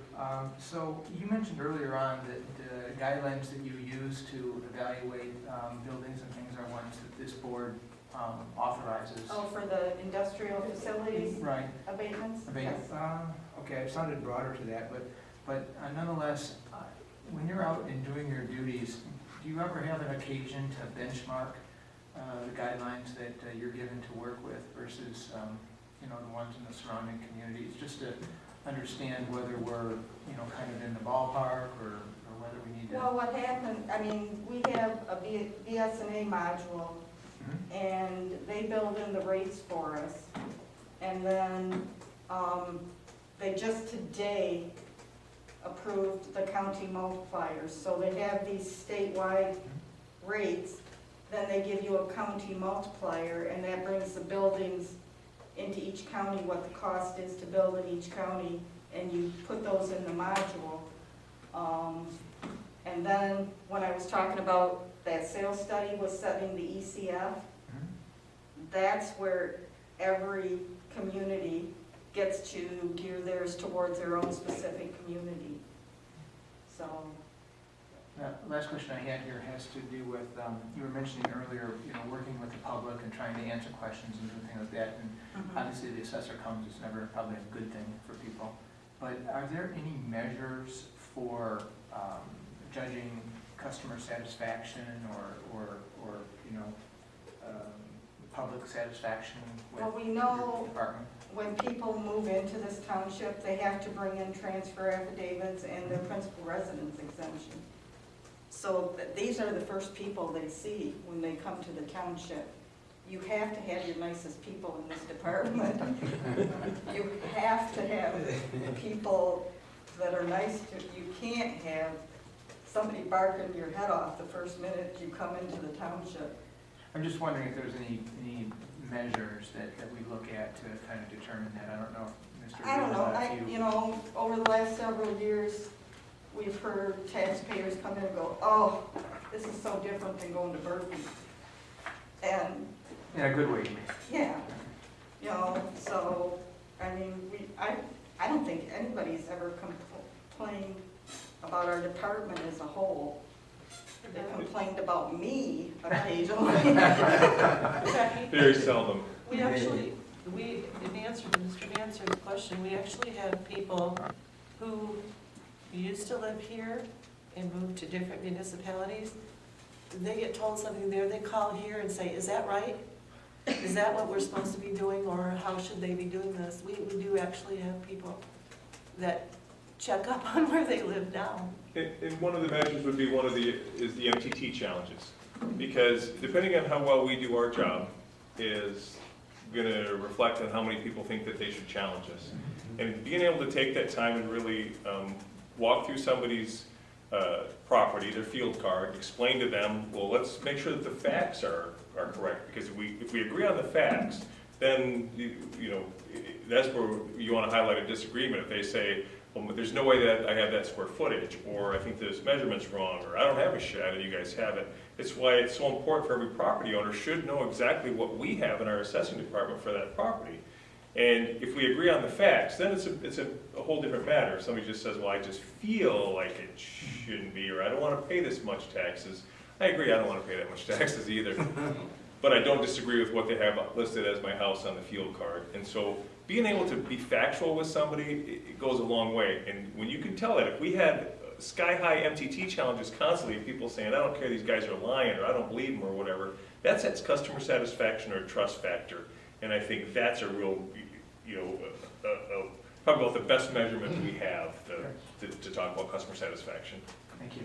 S14: So you mentioned earlier on that the guidelines that you use to evaluate buildings and things are ones that this board authorizes.
S5: Oh, for the industrial facilities
S14: Right.
S5: abatements?
S14: Abatement.
S5: Yes.
S14: Okay, it sounded broader to that, but nonetheless, when you're out and doing your duties, do you ever have an occasion to benchmark the guidelines that you're given to work with versus, the ones in the surrounding communities, just to understand whether we're, kind of in the ballpark or whether we need to?
S5: Well, what happened, we have a BSNA module, and they build in the rates for us. And then they just today approved the county multipliers. So they have these statewide rates, then they give you a county multiplier, and that brings the buildings into each county, what the cost is to build in each county, and you put those in the module. And then, when I was talking about that sales study was setting the ECF, that's where every community gets to gear theirs towards their own specific community. So,
S14: Last question I had here has to do with, you were mentioning earlier, working with the public and trying to answer questions and doing things like that. And obviously the assessor comes, it's never probably a good thing for people. But are there any measures for judging customer satisfaction or public satisfaction with
S5: well, we
S14: your
S5: know
S14: department?
S5: when people move into this township, they have to bring in transfer affidavits and their principal residence exemption. So these are the first people they see when they come to the township. You have to have your nicest people in this department. You have to have people that are nice to, you can't have somebody barking your head off the first minute you come into the township.
S14: I'm just wondering if there's any measures that we look at to kind of determine that. I don't know, Mr.
S5: I don't know,
S14: Reardon, if you-
S5: over the last several years, we've heard taxpayers come in and go, oh, this is so different than going to Berkeley. And,
S14: in a good way, you mean?
S5: yeah, so, I mean, I don't think anybody's ever complained about our department as a whole. They complained about me occasionally.
S12: Very seldom.
S10: We actually, in answer to Mr. Mansard's question, we actually have people who used to live here and moved to different municipalities. They get told something there, they call here and say, is that right? Is that what we're supposed to be doing, or how should they be doing this? We do actually have people that check up on where they live now.
S12: And one of the measures would be is the MTT challenges. Because depending on how well we do our job is gonna reflect on how many people think that they should challenge us. And being able to take that time and really walk through somebody's property, their field card, explain to them, well, let's make sure that the facts are correct. Because if we agree on the facts, then that's where you want to highlight a disagreement. If they say, well, there's no way that I have that square footage, or I think this measurement's wrong, or I don't have a shed and you guys have it. It's why it's so important for every property owner should know exactly what we have in our assessing department for that property. And if we agree on the facts, then it's a whole different matter. If somebody just says, well, I just feel like it shouldn't be, or I don't want to pay this much taxes. I agree, I don't want to pay that much taxes either. But I don't disagree with what they have listed as my house on the field card. And so being able to be factual with somebody, it goes a long way. And when you can tell that, if we had sky-high MTT challenges constantly, people saying, I don't care, these guys are lying, or I don't believe them, or whatever, that sets customer satisfaction or trust factor. And I think that's a real, probably about the best measurement we have to talk about customer satisfaction.
S14: Thank you.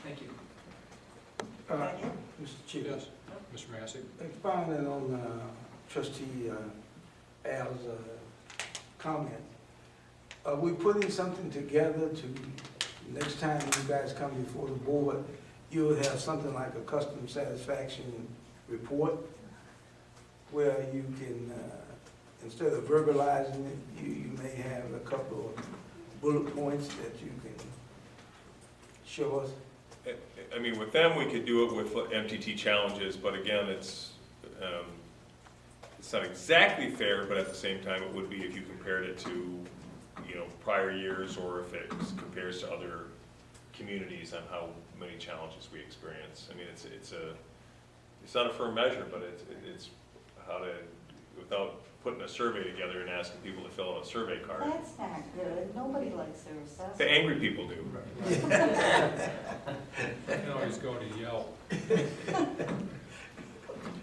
S14: Thank you.
S7: Mr. Chief.
S1: Yes, Mr. Massey?
S7: Expounding on trustee Al's comment, are we putting something together to, next time you guys come before the board, you'll have something like a customer satisfaction report where you can, instead of verbalizing it, you may have a couple of bullet points that you can show us?
S12: I mean, with them, we could do it with MTT challenges, but again, it's not exactly fair, but at the same time, it would be if you compared it to, prior years, or if it compares to other communities on how many challenges we experience. I mean, it's not a firm measure, but it's how to, without putting a survey together and asking people to fill out a survey card.
S5: That's not good. Nobody likes their assessment.
S12: The angry people do.
S1: You can always go to Yelp.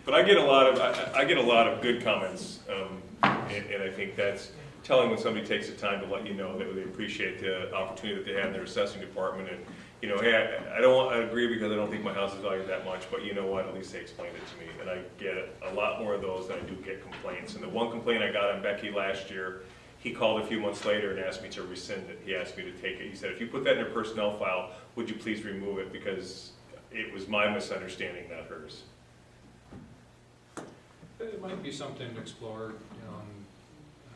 S12: But I get a lot of good comments, and I think that's telling when somebody takes the time to let you know that they appreciate the opportunity that they have in their assessing department. And hey, I agree because I don't think my house is valued that much, but you know what? At least they explained it to me, and I get a lot more of those than I do get complaints. And the one complaint I got on Becky last year, he called a few months later and asked me to rescind it. He asked me to take it. He said, if you put that in your personnel file, would you please remove it, because it was my misunderstanding, not hers.
S1: It might be something to explore, you know,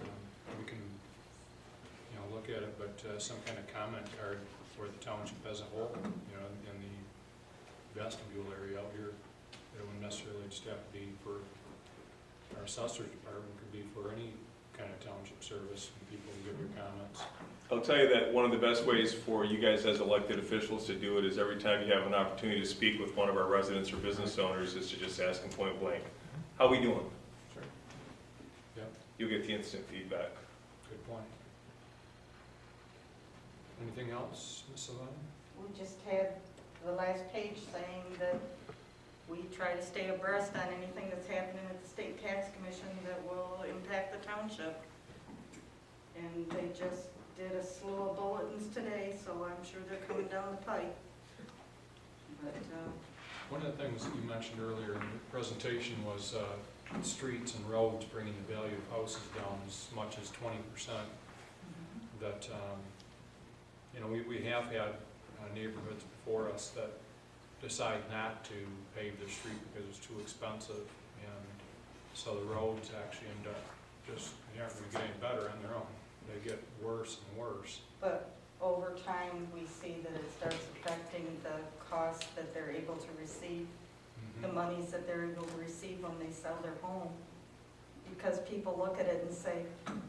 S1: and we can, you know, look at it, but some kind of comment card for the township as a whole, you know, in the vestibule area out here. It wouldn't necessarily just have to be for our assessor's department, it could be for any kind of township service, and people can give their comments.
S12: I'll tell you that one of the best ways for you guys as elected officials to do it is every time you have an opportunity to speak with one of our residents or business owners is to just ask them point blank, how we doing?
S1: Sure. Yep,
S12: You'll get the instant feedback.
S1: good point. Anything else, Ms. Levine?
S5: We just had the last page saying that we try to stay abreast on anything that's happening at the State Tax Commission that will impact the township. And they just did a slew of bulletins today, so I'm sure they're coming down the pipe. But,
S1: One of the things that you mentioned earlier in the presentation was streets and roads bringing the value of houses down as much as 20%. That, you know, we have had neighborhoods before us that decide not to pave their street because it's too expensive. And so the roads actually end up just, they aren't really getting better on their own. They get worse and worse.
S5: but over time, we see that it starts affecting the cost that they're able to receive, the monies that they're able to receive when they sell their home. Because people look at it and say,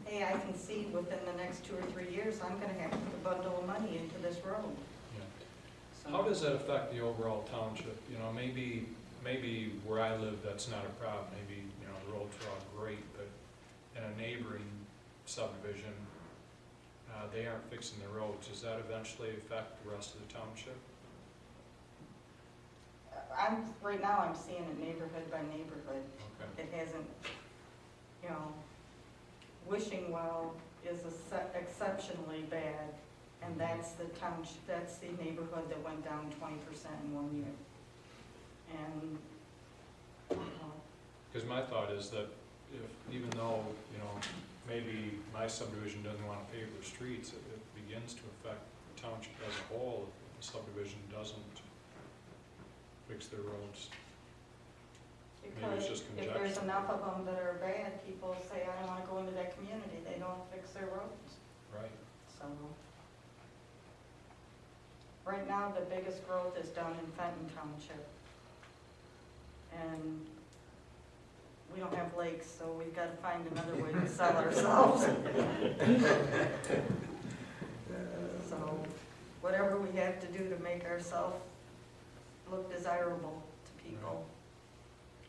S5: hey, I can see within the next 2 or 3 years, I'm gonna have to put a bundle of money into this road.
S1: Yeah.
S5: So-
S1: How does that affect the overall township? You know, maybe where I live, that's not a problem. Maybe, you know, the roads are all great, but in a neighboring subdivision, they aren't fixing the roads. Does that eventually affect the rest of the township?
S5: Right now, I'm seeing it neighborhood by neighborhood.
S1: Okay.
S5: It hasn't, you know, Wishing Well is exceptionally bad, and that's the township, that's the neighborhood that went down 20% in 1 year. And,
S1: Because my thought is that if, even though, you know, maybe my subdivision doesn't want to pave their streets, it begins to affect the township as a whole if the subdivision doesn't fix their roads. Maybe it's
S5: because
S1: just
S5: if there's
S1: conjecture.
S5: enough of them that are bad, people say, I don't want to go into that community, they don't fix their roads.
S1: Right.
S5: So, right now, the biggest growth is down in Fenton Township. And we don't have lakes, so we've got to find another way to sell ourselves. So, whatever we have to do to make ourselves look desirable to people.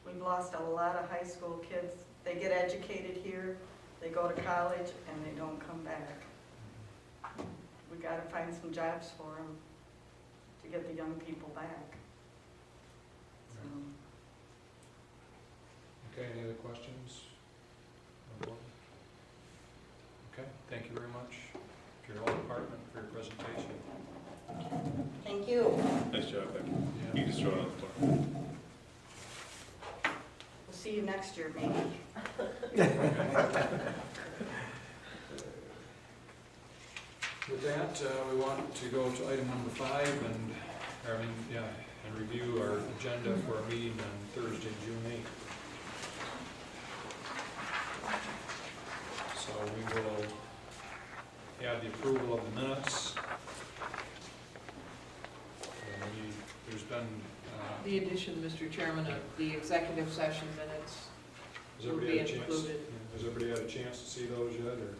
S5: We've lost a lot of high school kids. They get educated here, they go to college, and they don't come back. We got to find some jobs for them to get the young people back. So,
S1: Okay, any other questions? on the board? Okay, thank you very much to your whole department for your presentation.
S5: thank you.
S12: Nice job, Becky.
S1: Yeah.
S12: You just throw it on the floor.
S5: We'll see you next year, maybe.
S1: With that, we want to go to item number 5 and review our agenda for our meeting on Thursday, June 8th. So we will have the approval of the minutes. And there's been,
S4: The addition, Mr. Chairman, of the executive session minutes
S1: has
S4: will
S1: everybody
S4: be
S1: had a chance?
S4: included.
S1: Has everybody had a chance to see those yet, or?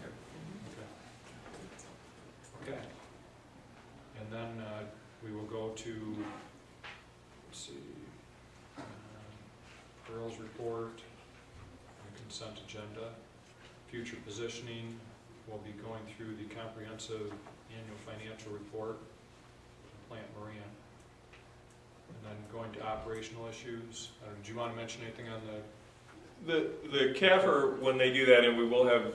S1: Okay. And then we will go to, let's see, Earl's report, the consent agenda, future positioning. We'll be going through the comprehensive annual financial report from Plant Moran. And then going to operational issues. Do you want to mention anything on
S12: The CAFR, when they do that, and we will have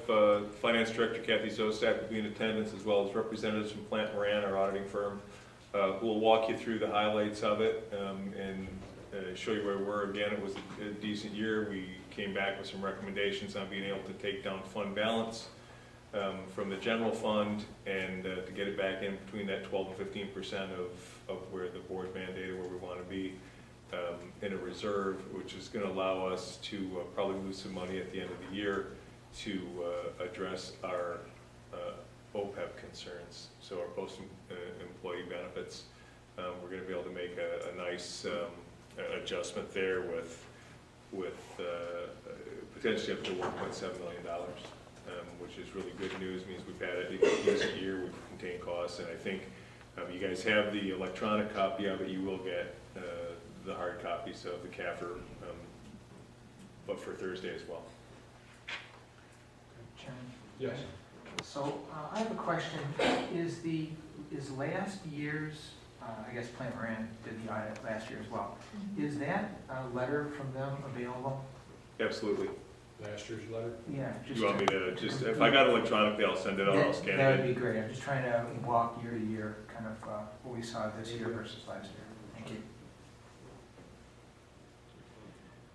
S12: Finance Director Kathy Zostak will be in attendance, as well as representatives from Plant Moran, our auditing firm, who will walk you through the highlights of it and show you where we were. Again, it was a decent year. We came back with some recommendations on being able to take down fund balance. from the general fund and to get it back in between that 12 and 15% of where the board mandated where we want to be in a reserve, which is going to allow us to probably lose some money at the end of the year to address our OPEB concerns, so our post-employee benefits. We're going to be able to make a nice adjustment there with potentially up to $1.7 million, which is really good news. Means we've had a decent year, we've contained costs, and I think you guys have the electronic copy of it. You will get the hard copies of the CAFR, but for Thursday as well.
S14: Chairman?
S1: Yes.
S14: So I have a question. Is last year's, I guess Plant Moran did the audit last year as well. Is that letter from them available?
S12: Absolutely.
S1: Last year's letter?
S14: Yeah.
S12: You want me to just, if I got electronically, I'll send it out, I'll scan it.
S14: That would be great. I'm just trying to walk year to year, kind of what we saw this year versus last year. Thank you.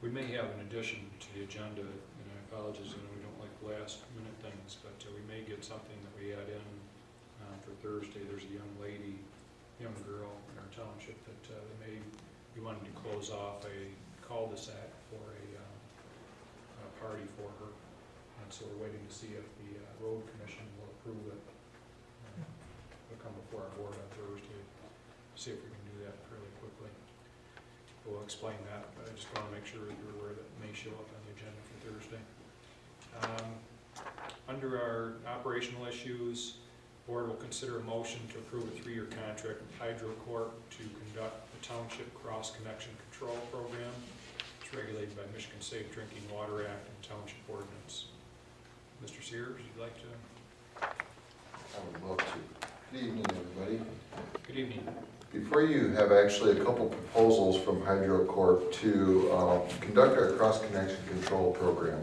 S1: We may have an addition to the agenda, and I apologize, we don't like last minute things, but we may get something that we add in for Thursday. There's a young lady, young girl in our township that may be wanting to close off a cul-de-sac for a party for her. And so we're waiting to see if the road commission will approve it. It'll come before our board on Thursday, see if we can do that fairly quickly. We'll explain that, but I just want to make sure that you're aware that it may show up on the agenda for Thursday. Under our operational issues, board will consider a motion to approve a 3-year contract with HydroCorp to conduct the Township Cross Connection Control Program. It's regulated by Michigan Safe Drinking Water Act and Township Ordinance. Mr. Sears, you'd like to?
S15: I would love to. Good evening, everybody.
S1: Good evening.
S15: Before you have actually a couple proposals from HydroCorp to conduct our cross-connection control program.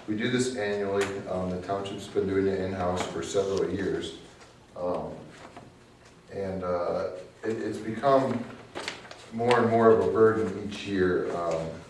S15: We do this annually. The township's been doing it in-house for several years. It's become more and more of a burden each year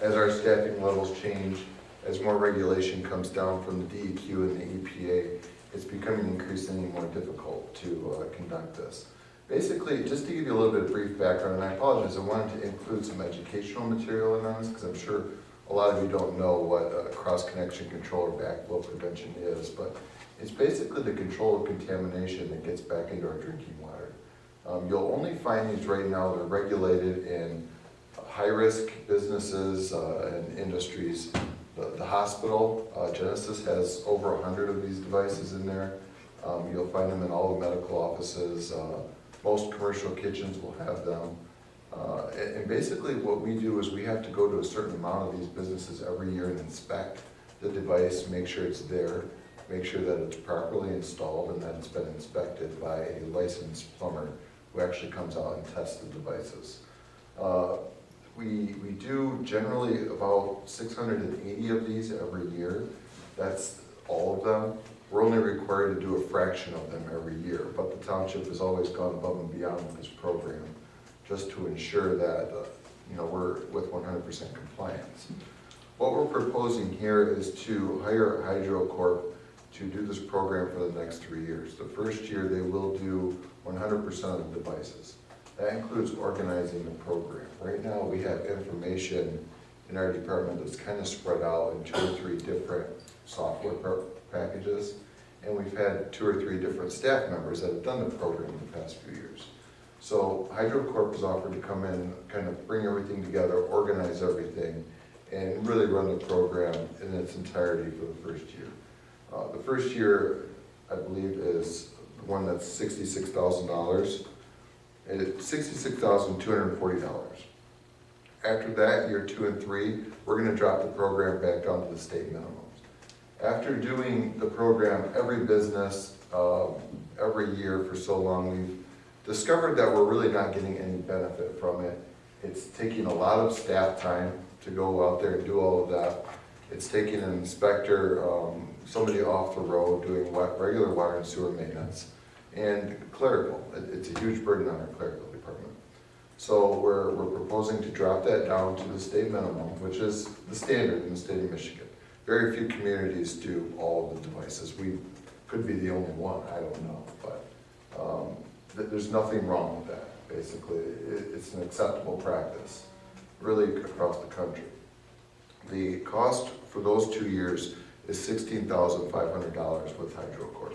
S15: as our staffing levels change, as more regulation comes down from the DEQ and the EPA. It's becoming increasingly more difficult to conduct this. Basically, just to give you a little bit of brief background, and I apologize, I wanted to include some educational material in on this because I'm sure a lot of you don't know what cross-connection control or backflow prevention is, but it's basically the control of contamination that gets back into our drinking water. You'll only find these right now, they're regulated in high-risk businesses and industries. The hospital, Genesis, has over 100 of these devices in there. You'll find them in all the medical offices. Most commercial kitchens will have them. And basically what we do is we have to go to a certain amount of these businesses every year and inspect the device, make sure it's there, make sure that it's properly installed and that it's been inspected by a licensed plumber who actually comes out and tests the devices. We do generally about 680 of these every year. That's all of them. We're only required to do a fraction of them every year, but the township has always gone above and beyond with this program just to ensure that we're with 100% compliance. What we're proposing here is to hire HydroCorp to do this program for the next 3 years. The first year they will do 100% of the devices. That includes organizing the program. Right now we have information in our department that's kind of spread out in 2 or 3 different software packages, and we've had 2 or 3 different staff members that have done the program in the past few years. So HydroCorp has offered to come in, kind of bring everything together, organize everything, and really run the program in its entirety for the first year. The first year, I believe, is the one that's $66,000. It's $66,240. After that, year 2 and 3, we're going to drop the program back down to the state minimums. After doing the program, every business, every year for so long, we've discovered that we're really not getting any benefit from it. It's taking a lot of staff time to go out there and do all of that. It's taking an inspector, somebody off the road doing regular water and sewer maintenance, and clerical. It's a huge burden on our clerical department. So we're proposing to drop that down to the state minimum, which is the standard in the state of Michigan. Very few communities do all of the devices. We Could be the only one, I don't know, but there's nothing wrong with that, basically. It's an acceptable practice, really across the country. The cost for those 2 years is $16,500 with HydroCorp.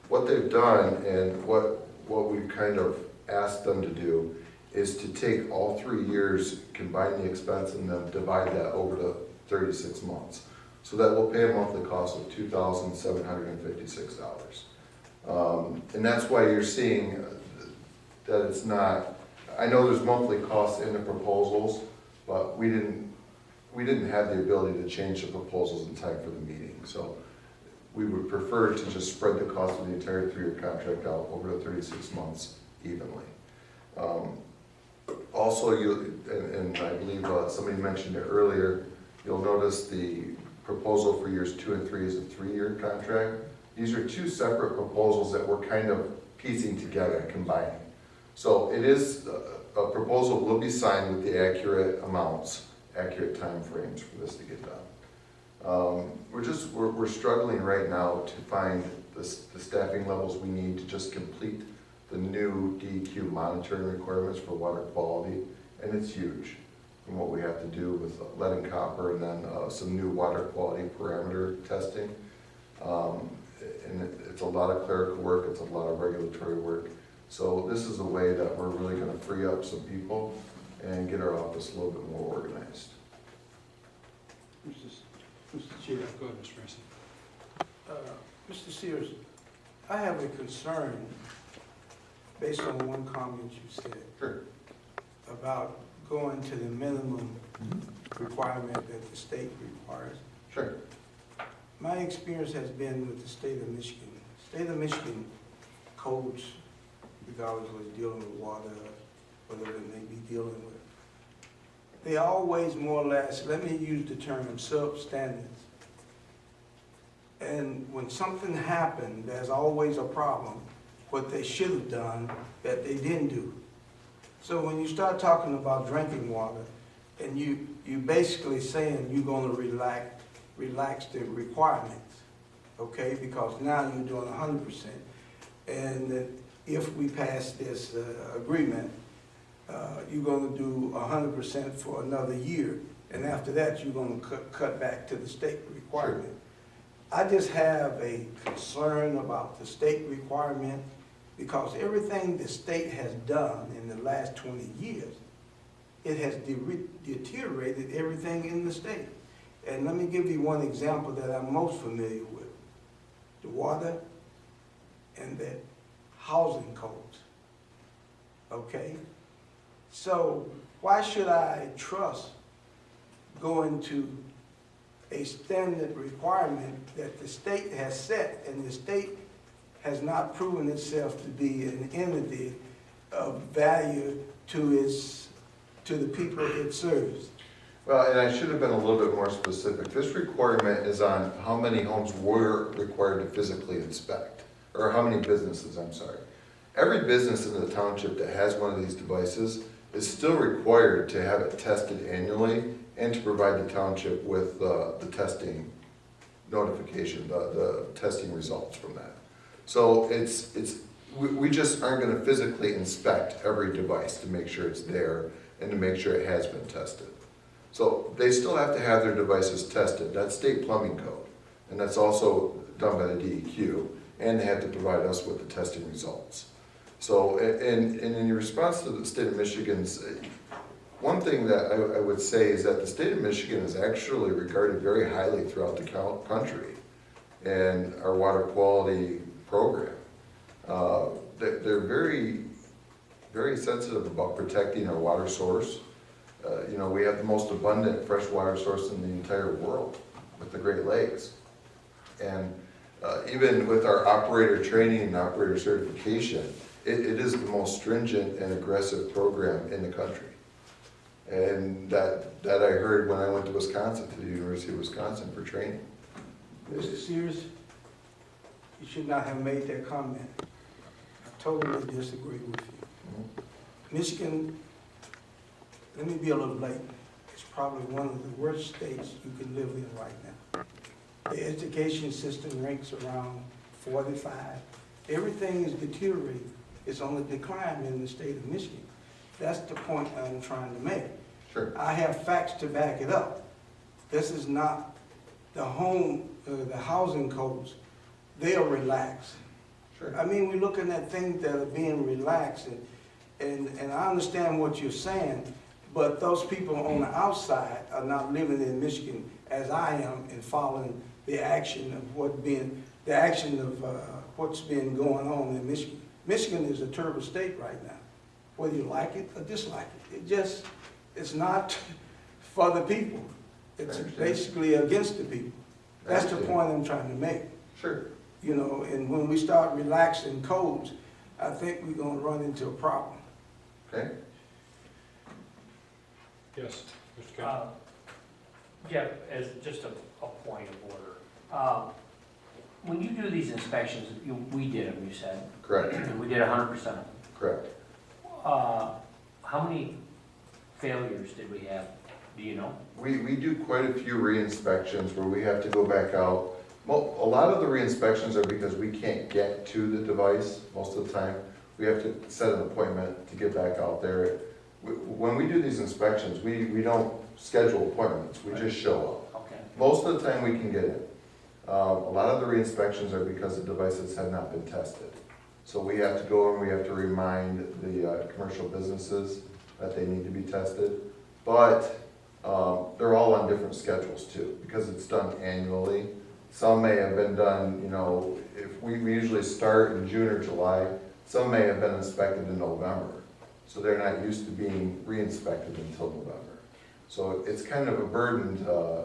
S15: What they've done and what we've kind of asked them to do is to take all 3 years, combine the expense, and then divide that over the 36 months. So that will pay a monthly cost of $2,756. And that's why you're seeing that it's not, I know there's monthly costs in the proposals, but we didn't have the ability to change the proposals in time for the meeting. So we would prefer to just spread the cost of the entire 3-year contract out over the 36 months evenly. Also, and I believe somebody mentioned it earlier, you'll notice the proposal for years 2 and 3 is a 3-year contract. These are 2 separate proposals that we're kind of piecing together, combining. So it is, a proposal will be signed with the accurate amounts, accurate timeframes for this to get done. We're struggling right now to find the staffing levels we need to just complete the new DEQ monitoring requirements for water quality, and it's huge from what we have to do with lead and copper, and then some new water quality parameter testing. And it's a lot of clerical work, it's a lot of regulatory work. So this is a way that we're really going to free up some people and get our office a little bit more organized.
S7: Mr. Chair.
S1: Go ahead, Mr. Mason.
S7: Mr. Sears, I have a concern based on one comment you said.
S15: Sure.
S7: About going to the minimum requirement that the state requires.
S15: Sure.
S7: My experience has been with the state of Michigan. State of Michigan codes, regardless of what's dealing with water, whatever it may be dealing with, they always more or less, let me use the term substandards. And when something happened, there's always a problem, what they should have done that they didn't do. So when you start talking about drinking water, and you basically saying you're gonna relax the requirements, okay? Because now you're doing 100%. And that if we pass this agreement, you're gonna do 100% for another year. And after that, you're gonna cut back to the state requirement. Sure. I just have a concern about the state requirement because everything the state has done in the last 20 years, it has deteriorated everything in the state. And let me give you one example that I'm most familiar with. The water and the housing codes, okay? So why should I trust going to a standard requirement that the state has set, and the state has not proven itself to be an entity of value to the people it serves?
S15: Well, and I should have been a little bit more specific. This requirement is on how many homes we're required to physically inspect, or how many businesses, I'm sorry. Every business in the township that has one of these devices is still required to have it tested annually and to provide the township with the testing notification, the testing results from that. So we just aren't going to physically inspect every device to make sure it's there and to make sure it has been tested. So they still have to have their devices tested. That's state plumbing code, and that's also done by the DEQ, and they have to provide us with the testing results. So, and in your response to the state of Michigan's, one thing that I would say is that the state of Michigan is actually regarded very highly throughout the country and our water quality program. They're very, very sensitive about protecting our water source. You know, we have the most abundant freshwater source in the entire world with the Great Lakes. And even with our operator training and operator certification, it is the most stringent and aggressive program in the country. And that I heard when I went to Wisconsin, to the University of Wisconsin for training.
S7: Mr. Sears, you should not have made that comment. I totally disagree with you. Michigan, let me be a little blatant, it's probably one of the worst states you can live in right now. The education system ranks around 45. Everything is deteriorating. It's on the decline in the state of Michigan. That's the point I'm trying to make.
S15: Sure.
S7: I have facts to back it up. This is not the housing codes. They are relaxed.
S15: Sure.
S7: I mean, we're looking at things that are being relaxed, and I understand what you're saying, but those people on the outside are not living in Michigan as I am and following the action of what's been going on in Michigan. Michigan is a terrible state right now, whether you like it or dislike it. It's not for the people. It's basically against the people. That's the point I'm trying to make.
S15: Sure.
S7: You know, and when we start relaxing codes, I think we're gonna run into a problem.
S15: Okay.
S1: Yes, Mr. Kent.
S16: Jeff, as just a point of order, when you do these inspections, we did them, you said?
S15: Correct.
S16: And we did 100% of them.
S15: Correct.
S16: How many failures did we have? Do you know?
S15: We do quite a few re-inspections where we have to go back out. Well, a lot of the re-inspections are because we can't get to the device most of the time. We have to set an appointment to get back out there. When we do these inspections, we don't schedule appointments, we just show up.
S16: Okay.
S15: Most of the time we can get in. A lot of the re-inspections are because the devices have not been tested. So we have to go and we have to remind the commercial businesses that they need to be tested. But they're all on different schedules too, because it's done annually. Some may have been done, if we usually start in June or July, some may have been inspected in November. So they're not used to being re-inspected until November. So it's kind of a burden to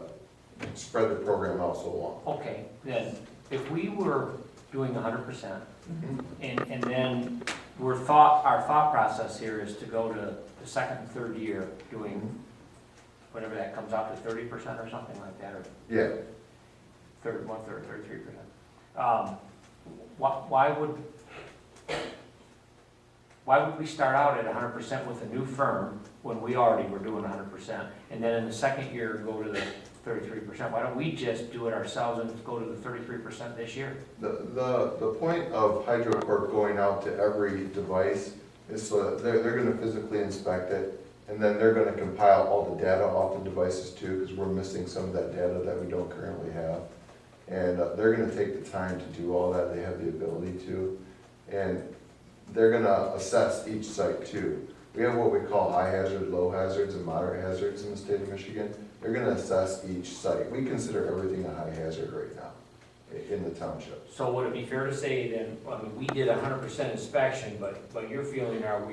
S15: spread the program out so long.
S16: Okay, then, if we were doing 100%, and then our thought process here is to go to the second and third year doing whatever that comes out to 30% or something like that, or
S15: Yeah.
S16: 33%. Why would we start out at 100% with a new firm when we already were doing 100%, and then in the second year go to the 33%? Why don't we just do it ourselves and go to the 33% this year?
S15: The point of HydroCorp going out to every device is so that they're going to physically inspect it, and then they're going to compile all the data off the devices too, because we're missing some of that data that we don't currently have. And they're going to take the time to do all that. They have the ability to. And they're going to assess each site too. We have what we call high hazard, low hazards, and moderate hazards in the state of Michigan. They're going to assess each site. We consider everything a high hazard right now in the township.
S16: So would it be fair to say then, we did 100% inspection, but your feeling are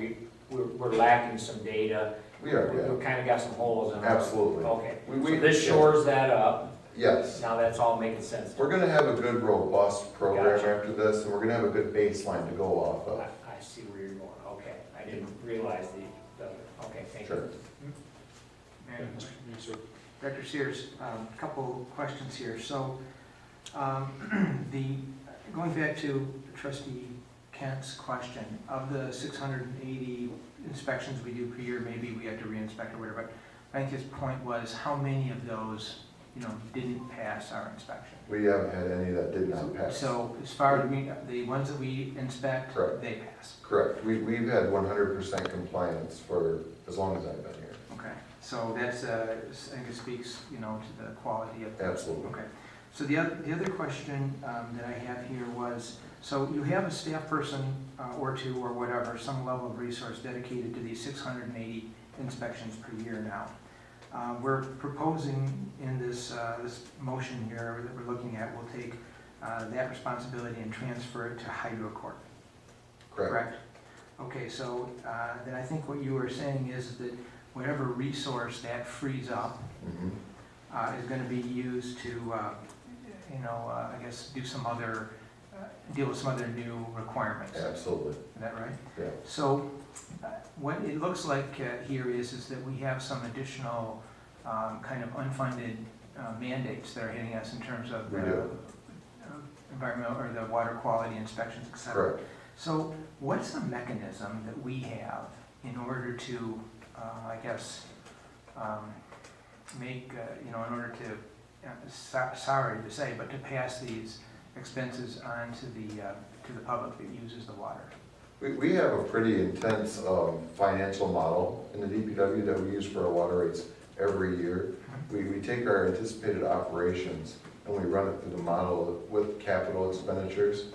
S16: we're lacking some data?
S15: We are, yeah.
S16: We kind of got some holes in our...
S15: Absolutely.
S16: Okay,
S15: So
S16: this shores that up.
S15: Yes.
S16: Now that's all making sense.
S15: We're going to have a good, robust program
S16: Gotcha.
S15: after this, and we're going to have a good baseline to go off of.
S16: I see where you're going, okay. I didn't realize okay, thank you.
S15: Sure.
S14: Madam
S1: Yes, sir.
S14: Director Sears, a couple questions here. So, going back to Trustee Kent's question, of the 680 inspections we do per year, maybe we have to re-inspect or whatever, but I think his point was how many of those, didn't pass our inspection?
S15: We haven't had any that did not pass.
S14: So as far as the ones that we inspect,
S15: Correct.
S14: they pass?
S15: Correct. We've had 100% compliance for as long as I've been here.
S14: Okay, so that's, I think it speaks, to the quality of...
S15: Absolutely.
S14: Okay, so the other question that I have here was, so you have a staff person or two or whatever, some level of resource dedicated to these 680 inspections per year now. We're proposing in this motion here that we're looking at, we'll take that responsibility and transfer it to HydroCorp. Correct? Okay, so then I think what you were saying is that whatever resource that frees up is going to be used to, I guess, do some other, deal with some other new requirements.
S15: Absolutely.
S14: Is that right?
S15: Yeah.
S14: So what it looks like here is that we have some additional kind of unfunded mandates that are hitting us in terms of the environmental or the water quality inspections, et cetera.
S15: Correct.
S14: So what's the mechanism that we have in order to, make, in order to, sorry to say, but to pass these expenses on to the public that uses the water?
S15: We have a pretty intense financial model in the DPW that we use for our water rates every year. We take our anticipated operations and we run it through the model with capital expenditures,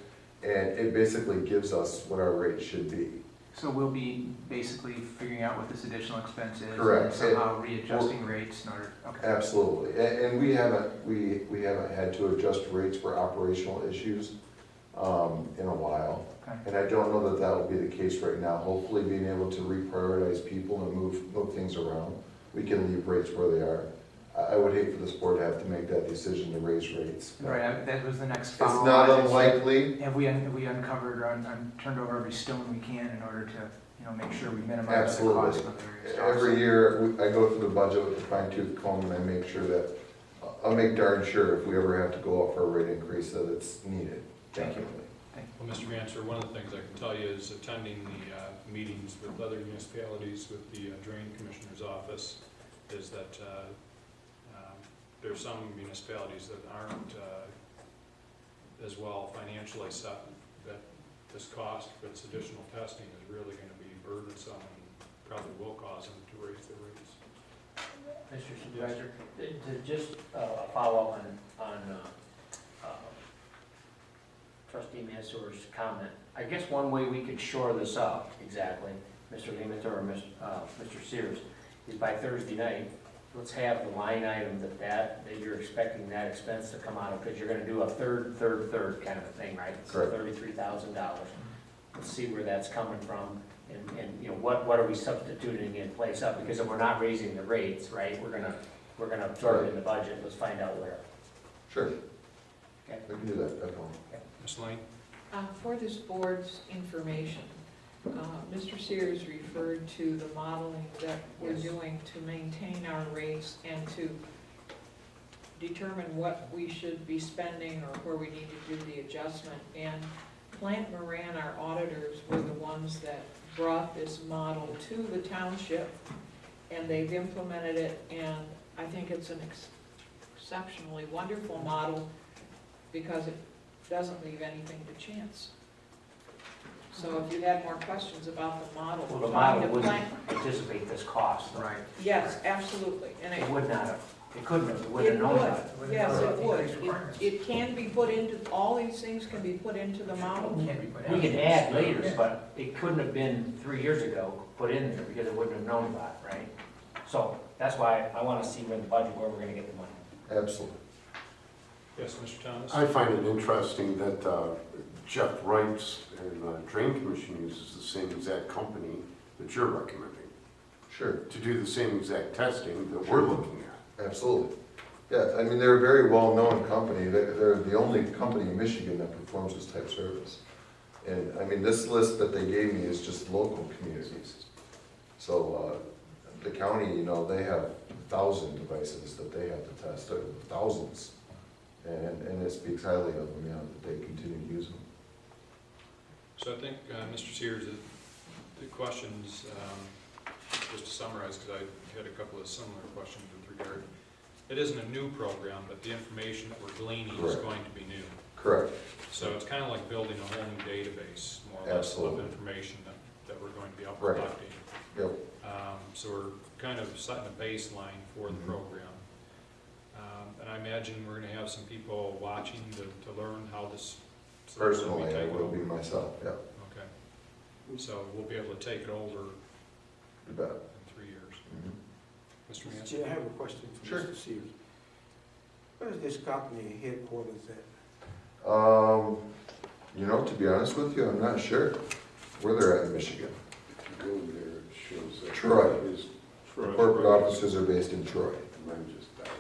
S15: and it basically gives us what our rate should be.
S14: So we'll be basically figuring out what this additional expense is.
S15: Correct.
S14: And somehow readjusting rates in order, okay.
S15: Absolutely, and we haven't had to adjust rates for operational issues in a while.
S14: Okay.
S15: And I don't know that that will be the case right now. Hopefully being able to reprioritize people and move things around, we can leave rates where they are. I would hate for this board to have to make that decision to raise rates.
S14: Right, that was the next
S15: It's
S14: follow-on.
S15: not unlikely.
S14: Have we uncovered or turned over every stone we can in order to, make sure we minimize the
S15: Absolutely.
S14: cost of the various jobs?
S15: Every year, I go through the budget with a fine tooth comb and I make sure that, I'll make darn sure if we ever have to go up for a rate increase that it's needed.
S14: Thank you.
S1: Well, Mr. Mansur, one of the things I can tell you is attending the meetings with other municipalities, with the Drain Commissioner's office, is that there's some municipalities that aren't as well financially set, that this cost for its additional testing is really going to be burdensome and probably will cause them to raise their rates.
S16: Mr. Supervisor, to just follow up on Trustee Mansour's comment, I guess one way we could shore this up, exactly, Mr. Lehman or Mr. Sears, is by Thursday night, let's have the line item that you're expecting that expense to come out of, because you're gonna do a third kind of a thing, right?
S15: Correct.
S16: $33,000. Let's see where that's coming from, and what are we substituting in place of? Because if we're not raising the rates, right, we're gonna absorb it in the budget. Let's find out where.
S15: Sure.
S16: Okay.
S15: We can do that, definitely.
S1: Ms. Lane?
S4: For this board's information, Mr. Sears referred to the modeling that we're
S16: Yes.
S4: doing to maintain our rates and to determine what we should be spending or where we need to do the adjustment. And Plant Moran, our auditors, were the ones that brought this model to the township, and they've implemented it, and I think it's an exceptionally wonderful model because it doesn't leave anything to chance. So if you had more questions about the model,
S16: Well, the
S4: talking
S16: model
S4: to
S16: wouldn't
S4: Plant,
S16: anticipate this cost.
S14: Right.
S4: yes, absolutely, and
S16: It would not have, it couldn't have, it wouldn't have
S4: it
S16: known
S4: would,
S16: about it.
S4: yes, it would. It can be put into, all these things can be put into the model.
S14: Can't be put
S16: We
S14: out.
S16: can add later, but it couldn't have been 3 years ago put in there because it wouldn't have known about it, right? So that's why I want to see where the budget, where we're gonna get the money.
S15: Absolutely.
S1: Yes, Mr. Thomas?
S17: I find it interesting that Jeff Wright's and Drain Commission uses the same exact company that you're recommending
S15: Sure.
S17: to do the same exact testing that we're looking at.
S15: Absolutely. Yeah, I mean, they're a very well-known company. They're the only company in Michigan that performs this type of service. And, I mean, this list that they gave me is just local communities. So, the county, they have 1,000 devices that they have to test, thousands. And it speaks highly of them, that they continue to use them.
S1: So I think, Mr. Sears, the questions, just to summarize, because I had a couple of similar questions with regard, it isn't a new program, but the information that we're gleaning is
S15: Correct.
S1: going to be new.
S15: Correct.
S1: So it's kind of like building a whole new database, more or less, of
S15: Absolutely.
S1: information that we're going to be
S15: Right.
S1: uploading.
S15: Yep.
S1: So we're kind of setting a baseline for the
S15: Mhm.
S1: program. And I imagine we're going to have some people watching to learn how this. so that when we
S15: Personally, I
S1: take it
S15: will
S1: over-
S15: be myself, yeah.
S1: Okay. So we'll be able to take it over
S15: You bet.
S1: in 3 years.
S15: Mhm.
S1: Mr.
S7: Mr.
S1: Mansur?
S7: Chair, I have a question for
S15: Sure.
S7: Mr. Sears. Where is this company headquarters at?
S15: To be honest with you, I'm not sure where they're at in Michigan.
S17: If you go there, it shows that.
S15: Troy.
S17: it is
S15: The
S17: Troy.
S15: corporate offices are based in Troy.
S17: Mine just died.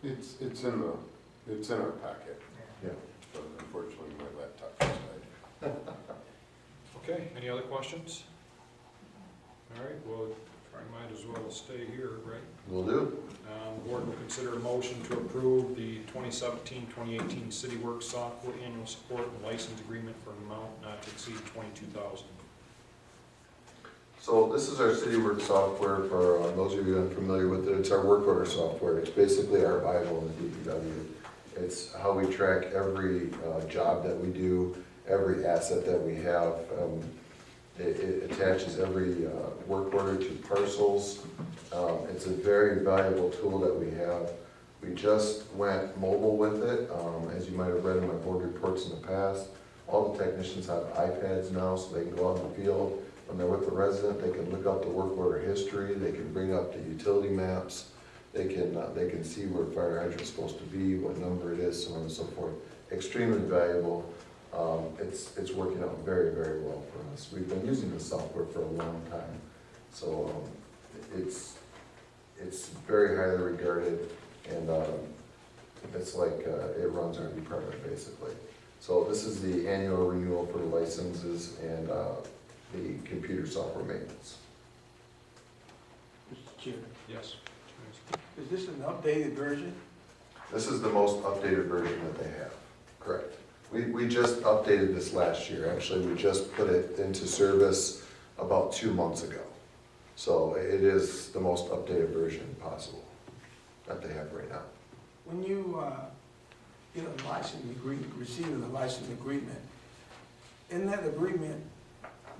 S17: It's in our packet.
S15: Yeah.
S17: But unfortunately, my laptop just died.
S1: Okay, any other questions? All right, well, I might as well stay here, right?
S15: Will do.
S1: The board will consider a motion to approve the 2017-2018 City Works Software Annual Support and License Agreement for an amount not to exceed $22,000.
S15: So this is our CityWorks software for those of you unfamiliar with it. It's our work order software. It's basically our Bible in the DPW. It's how we track every job that we do, every asset that we have. It attaches every work order to parcels. It's a very valuable tool that we have. We just went mobile with it. As you might have read in my board reports in the past, all the technicians have iPads now, so they can go out in the field. When they're with the resident, they can look up the work order history, they can bring up the utility maps, they can see where fire hydrant's supposed to be, what number it is, so on and so forth. Extremely valuable. It's working out very, very well for us. We've been using the software for a long time, so it's very highly regarded, and it's like it runs our department basically. So this is the annual renewal for the licenses and the computer software maintenance.
S7: Mr. Chairman,
S1: Yes.
S7: is this an updated version?
S15: This is the most updated version that they have, correct. We just updated this last year. Actually, we just put it into service about 2 months ago. So it is the most updated version possible that they have right now.
S7: When you get a license agreement, receiving a license agreement, in that agreement,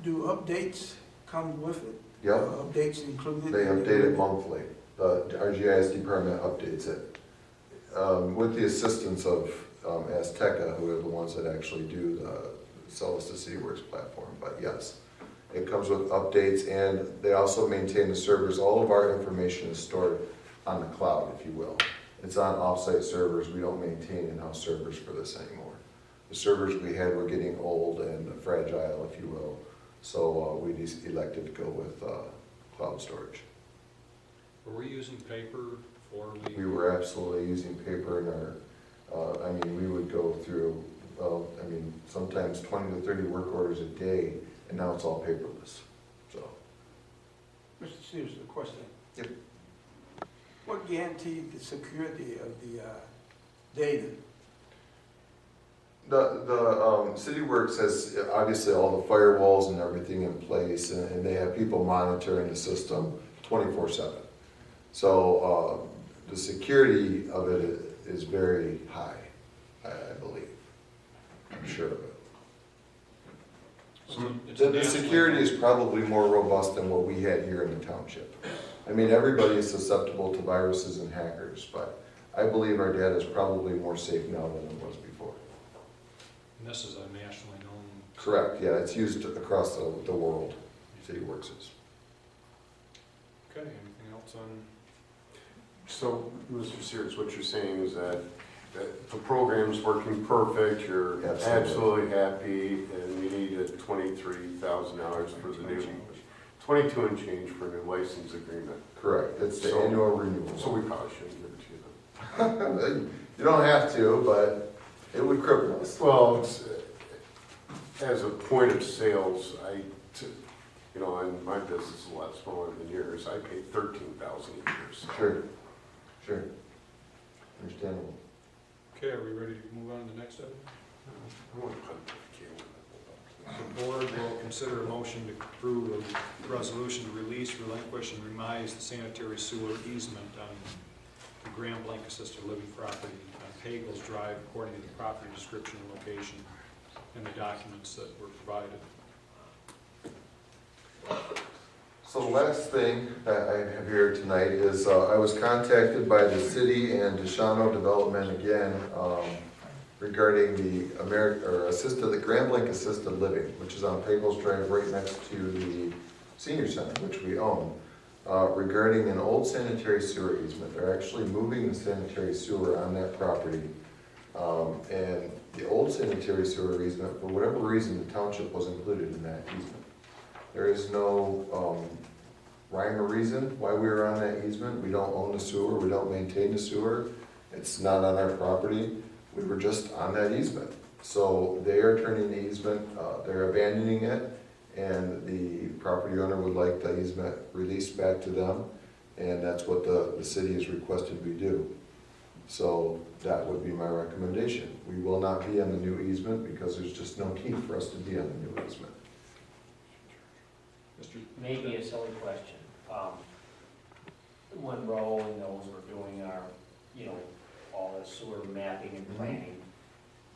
S7: do updates come with it?
S15: Yep.
S7: Updates included?
S15: They
S7: in the
S15: update it
S7: agreement?
S15: monthly. Our GIS department updates it. With the assistance of Azteca, who are the ones that actually do sell us the CityWorks platform, but yes. It comes with updates, and they also maintain the servers. All of our information is stored on the cloud, if you will. It's on offsite servers. We don't maintain in-house servers for this anymore. The servers we had were getting old and fragile, if you will, so we just elected to go with cloud storage.
S1: Were we using paper before
S15: We were absolutely using paper in our, we would go through, sometimes 20 to 30 work orders a day, and now it's all paperless, so.
S7: Mr. Stevens, a question.
S15: Yep.
S7: What guaranteed the security of the data?
S15: The CityWorks has obviously all the firewalls and everything in place, and they have people monitoring the system 24/7. So the security of it is very high, I believe. I'm sure of it. The security is probably more robust than what we had here in the township. Everybody is susceptible to viruses and hackers, but I believe our data is probably more safe now than it was before.
S1: And this is a nationally known.
S15: Correct, yeah, it's used across the world, CityWorks is.
S1: Okay, anything else on?
S17: So, Mr. Sears, what you're saying is that the program's working perfect, you're absolutely happy, and you needed $23,000 for the new, 22 and change for a new license agreement.
S15: Correct, it's the annual renewal.
S17: So we probably shouldn't give it to you then.
S15: You don't have to, but it would cripple us.
S17: Well, as a point of sales, in my business is a lot smaller than yours, I paid $13,000 a year.
S15: Sure. Understandable.
S1: Okay, are we ready to move on to the next item?
S17: I want to pontificate.
S1: The board will consider a motion to approve a resolution to release, relinquish, and remise the sanitary sewer easement on the Blanc assisted living property on Pagels Drive according to the property description and location and the documents that were provided.
S15: So the last thing that I have here tonight is I was contacted by the city and Deshano Development again regarding the Grand Blanc Assisted Living, which is on Pagels Drive right next to the senior center, which we own, regarding an old sanitary sewer easement. They're actually moving the sanitary sewer on that property. And the old sanitary sewer easement, for whatever reason, the township was included in that easement. There is no rhyme or reason why we are on that easement. We don't own the sewer, we don't maintain the sewer. It's not on our property. We were just on that easement. So they are turning the easement, they're abandoning it, and the property owner would like the easement released back to them, and that's what the city has requested we do. So that would be my recommendation. We will not be on the new easement because there's just no need for us to be on the new easement.
S16: maybe a silly question. When Roe and those were doing our, all the sewer mapping and planning,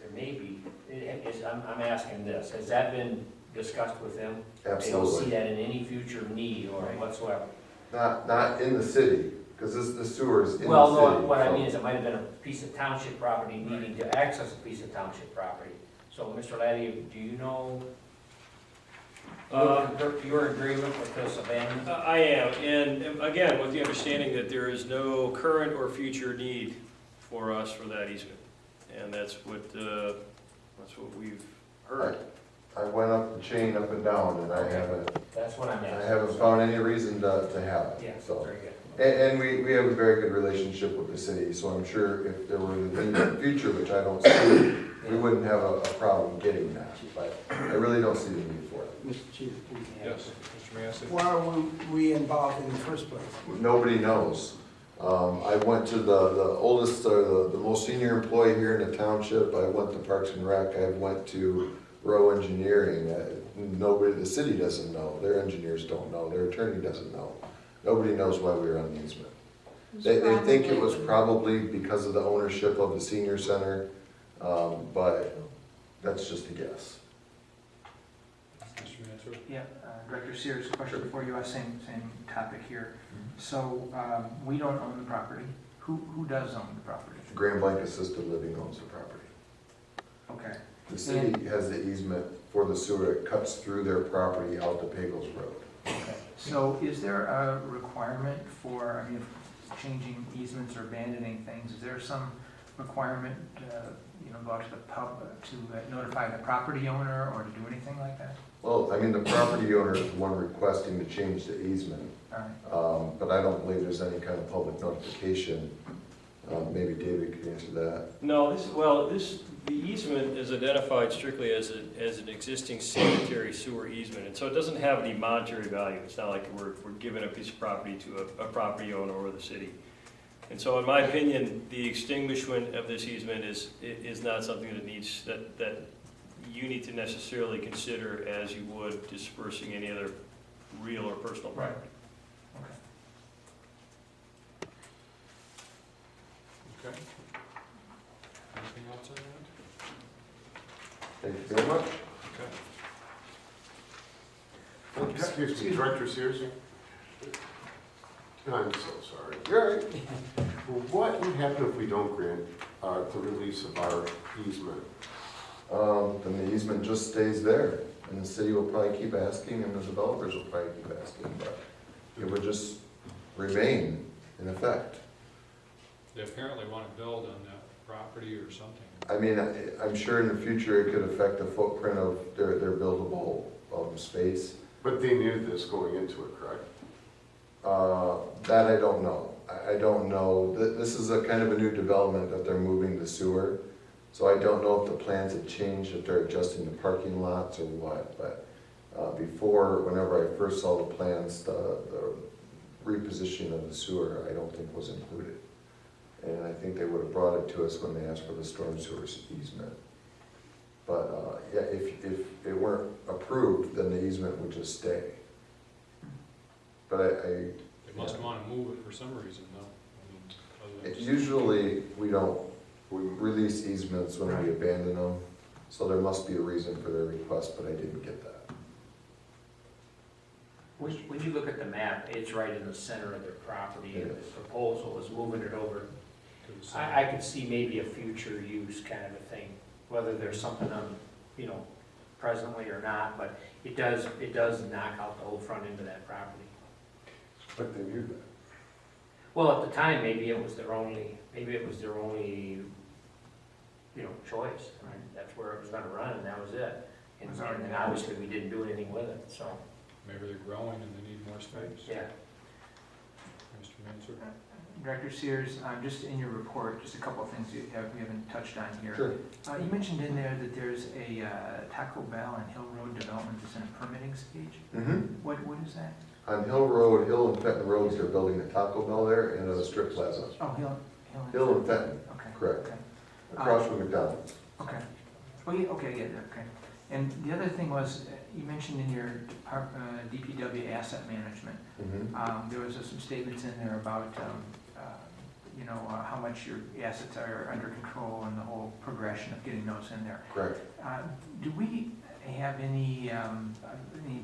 S16: there may be, I'm asking this, has that been discussed with them? They don't see
S15: Absolutely.
S16: that in any future need or whatsoever?
S15: Not in the city, because the sewer is in the city.
S16: Well, no, what I
S15: so-
S16: mean is it might have been a piece of township property needing to access a piece of township property. So, Mr. Laddie, do you know your agreement with this abandonment?
S13: I am, and again, with the understanding that there is no current or future need for us for that easement. And that's what we've heard.
S15: I went up the chain, up and down, and I
S16: That's what I'm asking.
S15: haven't found any reason to have it.
S16: Yeah,
S15: So.
S16: very good.
S15: And we have a very good relationship with the city, so I'm sure if there were the need in the future, which I don't see, we wouldn't have a problem getting that, but I really don't see the need for it.
S2: Mr. Chief, please.
S1: Yes, Mr. Massey?
S7: Why are we involved in the first place?
S15: Nobody knows. I went to the oldest, the most senior employee here in the township, I went to Parks and Rec, I went to Row Engineering. Nobody, the city doesn't know, their engineers don't know, their attorney doesn't know. Nobody knows why we were on the easement. They think it was probably because of the ownership of the senior center, but that's just a guess.
S1: Mr. Mansur?
S14: Yeah, Director Sears, question for you, same topic here. So, we don't own the property. Who does own the property?
S15: Grand Blanc Assisted Living owns the property.
S14: Okay.
S15: The city has the easement for the sewer, it cuts through their property out to Pagels Road.
S14: Okay. So is there a requirement for, changing easements or abandoning things? Is there some requirement, go out to the pub to notify the property owner or to do anything like that?
S15: Well, the property owner is the one requesting to change the easement,
S14: All right.
S15: but I don't believe there's any kind of public notification. Maybe David could answer that.
S13: No, the easement is identified strictly as an existing sanitary sewer easement, and so it doesn't have any monetary value. It's not like we're giving a piece of property to a property owner or the city. And so in my opinion, the extinguishment of this easement is not something that you need to necessarily consider as you would dispersing any other real or personal property.
S1: Okay. Anything else on that?
S15: Thank you very much.
S1: Okay.
S17: Excuse me, Director Sears? I'm so sorry.
S15: You're all right.
S17: Well, what would happen if we don't grant the release of our easement?
S15: Then the easement just stays there, and the city will probably keep asking, and the developers will probably keep asking, but it would just remain in effect.
S1: They apparently want to build on that property or something.
S15: I'm sure in the future it could affect the footprint of their buildable space.
S17: But they knew this going into it, correct?
S15: That I don't know. I don't know. This is a kind of a new development that they're moving the sewer. So I don't know if the plans have changed, if they're adjusting the parking lots or what. But before, whenever I first saw the plans, the repositioning of the sewer, I don't think was included. And I think they would have brought it to us when they asked for the storm sewer easement. But yeah, if it weren't approved, then the easement would just stay. But
S1: They must want to move it for some reason, though. Other than-
S15: usually we release easements when we abandon them. So there must be a reason for their request, but I didn't get that.
S16: When you look at the map, it's right in the center of their property, and the proposal is moving it over.
S1: to the side.
S16: I could see maybe a future use kind of a thing, whether there's something on, presently or not, but it does knock out the whole front end of that property.
S17: But they knew that.
S16: Well, at the time, maybe it was their only, choice. Right? That's where it was gonna run, and that was it. And then obviously, we didn't do anything with it, so,
S1: Maybe they're growing and they need more space.
S16: yeah.
S1: Mr. Mansur?
S14: Director Sears, just in your report, just a couple of things we haven't touched on here.
S15: Sure.
S14: You mentioned in there that there's a Taco Bell and Hill Road development that's in a permitting stage.
S15: Mm-hmm.
S14: What is that?
S15: On Hill and Fenton Roads, they're building a Taco Bell there and a strip plaza.
S14: Oh,
S15: Hill and Fenton,
S14: Okay.
S15: correct.
S14: Okay.
S15: Across from McDonald's.
S14: Okay. Oh, yeah, okay, yeah, okay. And the other thing was, you mentioned in your DPW asset management, there was some statements in there about, how much your assets are under control and the whole progression of getting those in there.
S15: Correct.
S14: Do we have any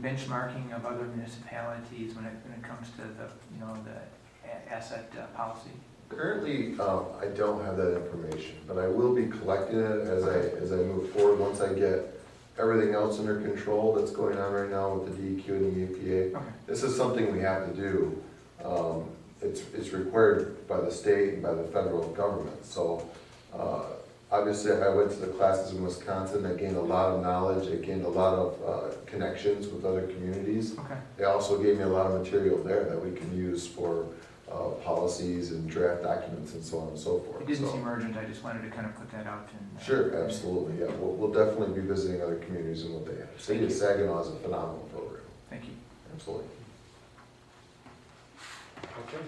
S14: benchmarking of other municipalities when it comes to the asset policy?
S15: Currently, I don't have that information, but I will be collecting it as I move forward. Once I get everything else under control that's going on right now with the DEQ and the EPA.
S14: Okay.
S15: This is something we have to do. It's required by the state and by the federal government. So obviously I went to the classes in Wisconsin. I gained a lot of knowledge. I gained a lot of connections with other communities.
S14: Okay.
S15: They also gave me a lot of material there that we can use for policies and draft documents and so on and so forth.
S14: It didn't
S15: So-
S14: seem urgent, I just wanted to kind of put that out and.
S15: Sure, absolutely, yeah. We'll definitely be visiting other communities and what they have. City of Saginaw is a phenomenal program.
S14: Thank you.
S15: Absolutely.
S1: Okay.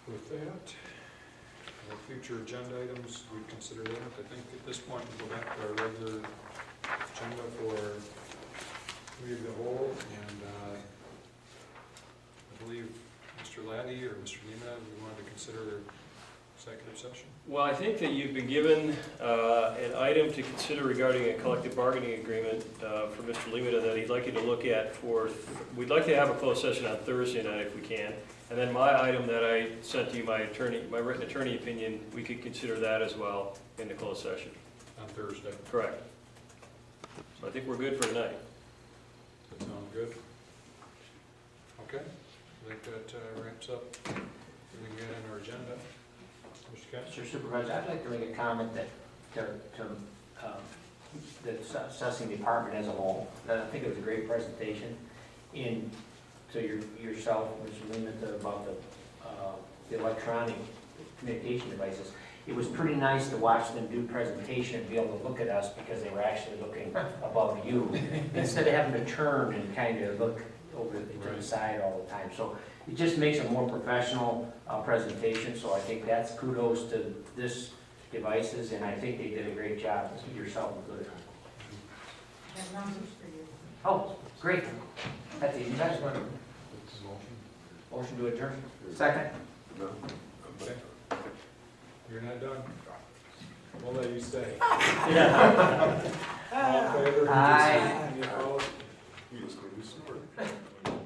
S1: With that, our future agenda items, we consider that. I think at this point, we'll go back to our regular agenda for committee of the whole, and I believe Mr. Laddie or Mr. Lima, we wanted to consider executive session.
S13: Well, I think that you've been given an item to consider regarding a collective bargaining agreement for Mr. Limita that he'd like you to look at we'd like to have a closed session on Thursday night if we can. And then my item that I sent to you, my written attorney opinion, we could consider that as well in the closed session.
S1: On Thursday.
S13: Correct. So I think we're good for tonight.
S1: That sound good? Okay, I think that wraps up what we got on our agenda. Mr. Kent?
S16: Mr. Supervisor, I'd like to make a comment that the assessing department as a whole, that I think it was a great presentation to yourself, Mr. Lehman, about the electronic communication devices. It was pretty nice to watch them do presentation and be able to look at us because they were actually looking above you instead of having to turn and kind of look over to the side all the time. So it just makes a more professional presentation. So I think that's kudos to this devices, and I think they did a great job. Yourself included. Oh, great. That's easy. Motion to adjourn.
S14: Second.
S1: Okay. You're not done. We'll let you stay.
S16: Yeah.
S1: All in favor?
S16: Aye.
S1: Any opposed?
S17: You just gonna do some work.